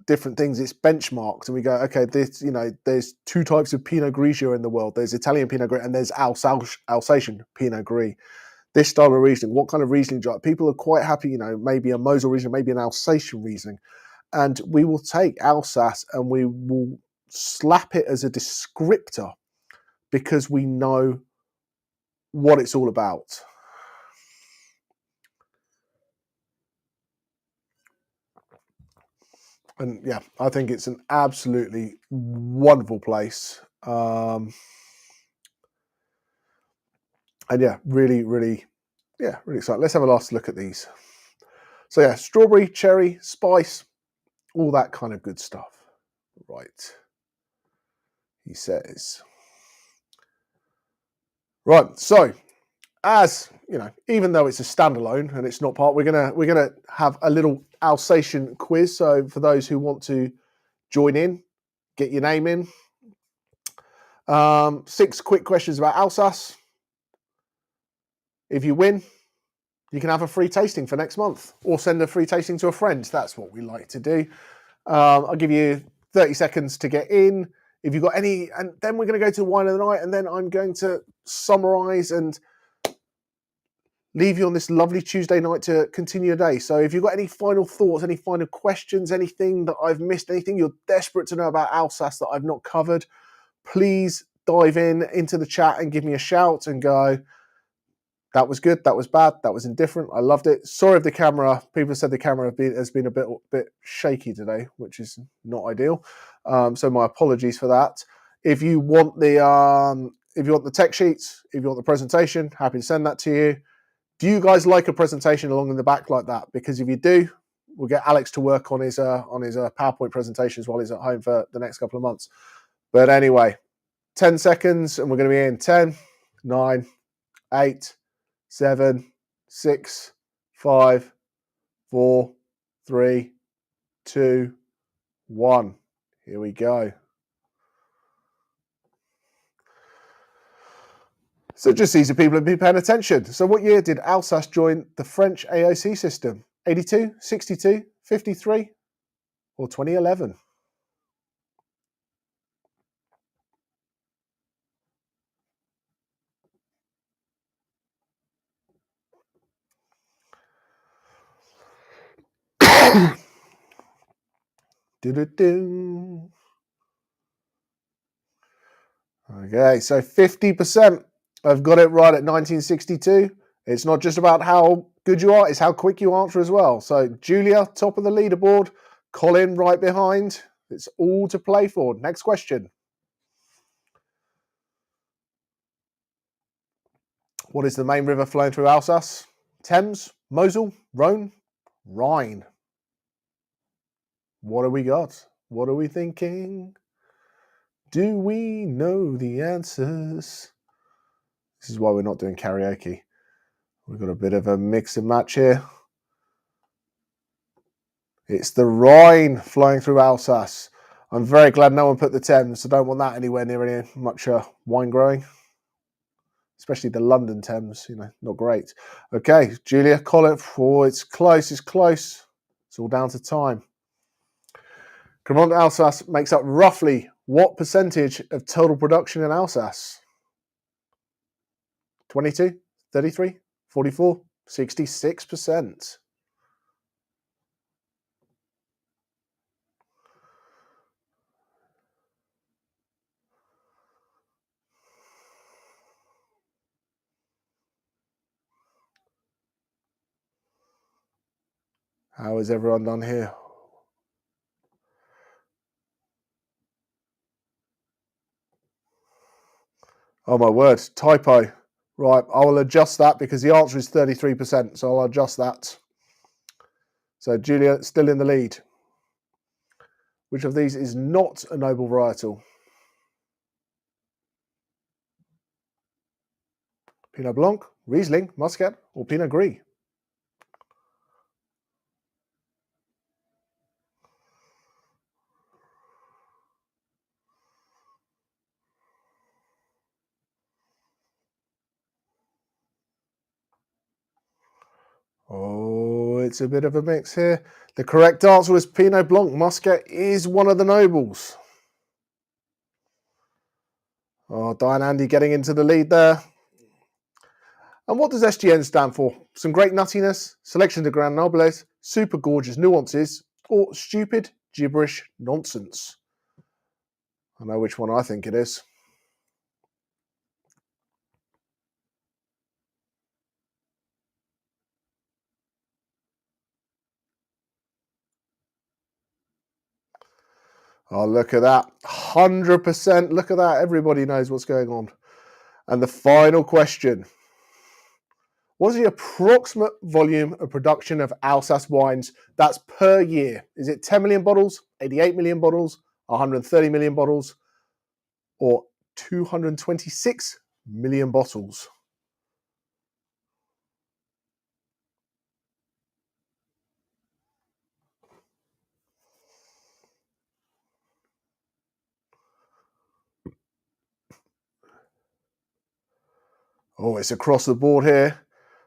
different things, it's benchmarked, and we go, okay, there's two types of Pinot Grigio in the world. There's Italian Pinot Gris and there's Alsatian Pinot Gris. This style of Riesling, what kind of Riesling do you like? People are quite happy, maybe a Mosel Riesling, maybe an Alsatian Riesling. And we will take Alsace and we will slap it as a descriptor because we know what it's all about. And yeah, I think it's an absolutely wonderful place. And yeah, really, really, really excited. Let's have a last look at these. So yeah, strawberry, cherry, spice, all that kind of good stuff. Right. He says. Right, so as even though it's a standalone and it's not part, we're gonna have a little Alsatian quiz. So for those who want to join in, get your name in. 6 quick questions about Alsace. If you win, you can have a free tasting for next month, or send a free tasting to a friend. That's what we like to do. I'll give you 30 seconds to get in. If you've got any, and then we're going to go to the wine of the night, and then I'm going to summarize and leave you on this lovely Tuesday night to continue your day. So if you've got any final thoughts, any final questions, anything that I've missed, anything you're desperate to know about Alsace that I've not covered, please dive into the chat and give me a shout and go, that was good, that was bad, that was indifferent, I loved it. Sorry if the camera, people said the camera has been a bit shaky today, which is not ideal. So my apologies for that. If you want the tech sheets, if you want the presentation, happy to send that to you. Do you guys like a presentation along in the back like that? Because if you do, we'll get Alex to work on his PowerPoint presentations while he's at home for the next couple of months. But anyway, 10 seconds and we're going to be in 10, 9, 8, 7, 6, 5, 4, 3, 2, 1. Here we go. So just these are people who've been paying attention. So what year did Alsace join the French AOC system? 82, 62, 53, or 2011? Okay, so 50% have got it right at 1962. It's not just about how good you are, it's how quick you answer as well. So Julia, top of the leaderboard. Colin, right behind. It's all to play for. Next question. What is the main river flowing through Alsace? Thames, Mosel, Rhone, Rhine. What have we got? What are we thinking? Do we know the answers? This is why we're not doing karaoke. We've got a bit of a mix and match here. It's the Rhine flowing through Alsace. I'm very glad no one put the Thames. I don't want that anywhere near any much wine growing. Especially the London Thames, not great. Okay, Julia, Colin, it's close, it's close. It's all down to time. Cremant Alsace makes up roughly what percentage of total production in Alsace? 22, 33, 44, 66%. How is everyone done here? Oh my word, typo. Right, I will adjust that because the answer is 33%, so I'll adjust that. So Julia, still in the lead. Which of these is not a noble varietal? Pinot Blanc, Riesling, Muscat, or Pinot Gris? Oh, it's a bit of a mix here. The correct answer was Pinot Blanc. Muscat is one of the nobles. Oh, Diane Andy getting into the lead there. And what does SGN stand for? Some great nuttiness, selection de grand nobles, super gorgeous nuances, or stupid gibberish nonsense? I know which one I think it is. Oh, look at that. 100%. Look at that. Everybody knows what's going on. And the final question. What is the approximate volume of production of Alsace wines? That's per year. Is it 10 million bottles, 88 million bottles, 130 million bottles, or 226 million bottles? Oh, it's across the board here.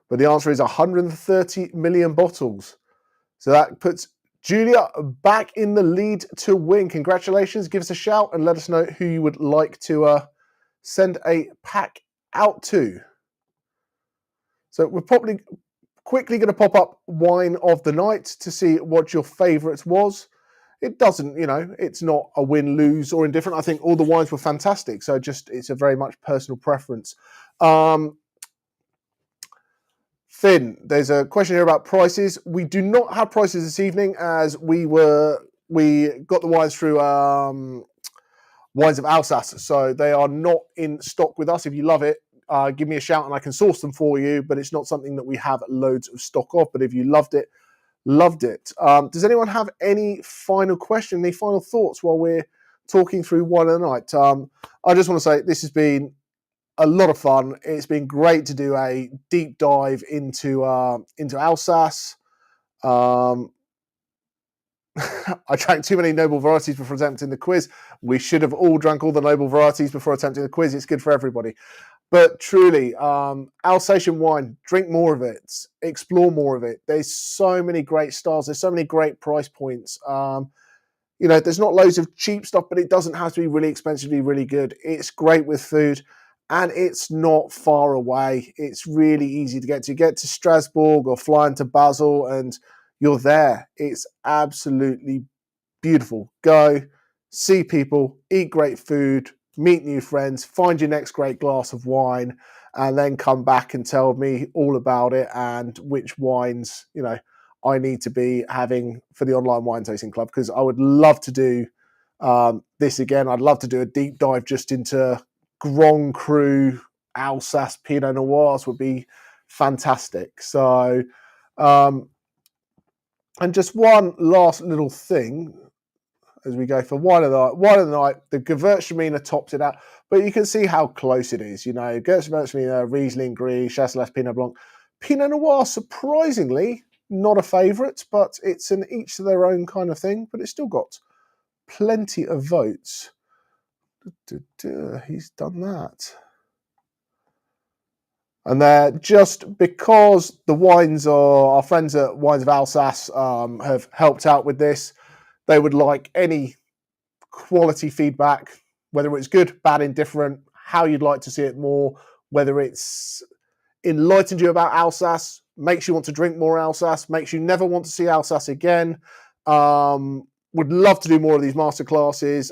But the answer is 130 million bottles. So that puts Julia back in the lead to win. Congratulations. Give us a shout and let us know who you would like to send a pack out to. So we're probably quickly going to pop up wine of the night to see what your favourite was. it doesn't, it's not a win, lose, or indifferent. I think all the wines were fantastic. So it's a very much personal preference. Finn, there's a question here about prices. We do not have prices this evening, as we got the wines through Wines of Alsace, so they are not in stock with us. If you love it, give me a shout and I can source them for you, but it's not something that we have loads of stock of. But if you loved it, does anyone have any final question, any final thoughts while we're talking through wine of the night? I just want to say this has been a lot of fun. It's been great to do a deep dive into Alsace. I drank too many noble varieties before attempting the quiz. We should have all drank all the noble varieties before attempting the quiz. It's good for everybody. But truly, Alsatian wine, drink more of it, explore more of it. There's so many great styles. There's so many great price points. There's not loads of cheap stuff, but it doesn't have to be really expensive to be really good. It's great with food, and it's not far away. It's really easy to get to. Get to Strasbourg or fly into Basel, and you're there. It's absolutely beautiful. Go, see people, eat great food, meet new friends, find your next great glass of wine, and then come back and tell me all about it and which wines, I need to be having for the online wine tasting club, because I would love to do this again. I'd love to do a deep dive just into Grand Cru Alsace Pinot Noirs. Would be fantastic. So, and just one last little thing as we go for wine of the night. The Gewürztraminer tops it out, but you can see how close it is. Gewürztraminer, Riesling, Gris, Chasselas, Pinot Blanc, Pinot Noir. Surprisingly, not a favourite, but it's an each to their own kind of thing. But it's still got plenty of votes. He's done that. And they're just because the wines our friends at Wines of Alsace have helped out with this. They would like any quality feedback, whether it's good, bad, indifferent, how you'd like to see it more, whether it's enlightened you about Alsace, makes you want to drink more Alsace, makes you never want to see Alsace again. Would love to do more of these masterclasses.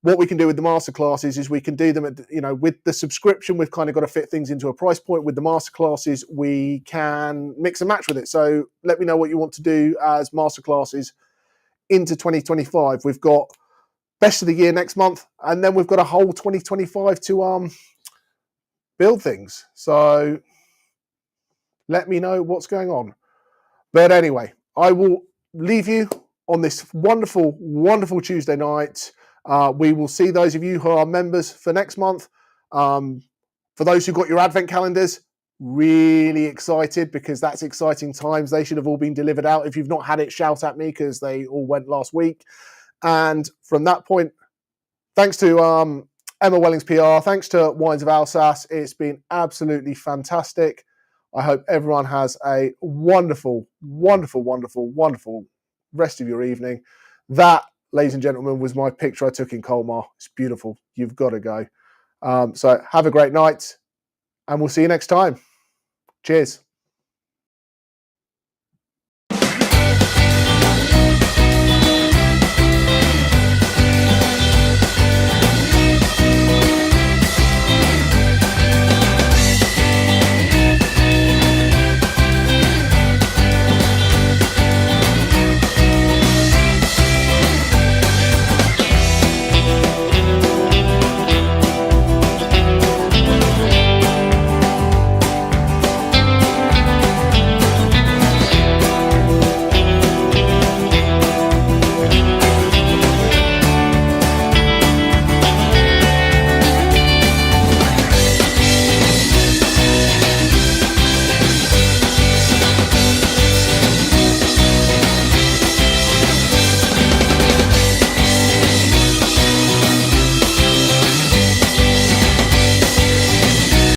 What we can do with the masterclasses is we can do them at, with the subscription, we've kind of got to fit things into a price point. With the masterclasses, we can mix and match with it. So let me know what you want to do as masterclasses into 2025. We've got best of the year next month, and then we've got a whole 2025 to build things. So let me know what's going on. But anyway, I will leave you on this wonderful, wonderful Tuesday night. We will see those of you who are members for next month. For those who got your advent calendars, really excited, because that's exciting times. They should have all been delivered out. If you've not had it, shout at me, because they all went last week. And from that point, thanks to Emma Wellings PR, thanks to Wines of Alsace, it's been absolutely fantastic. I hope everyone has a wonderful, wonderful, wonderful, wonderful rest of your evening. That, ladies and gentlemen, was my picture I took in Colmar. It's beautiful. You've got to go. So have a great night, and we'll see you next time. Cheers.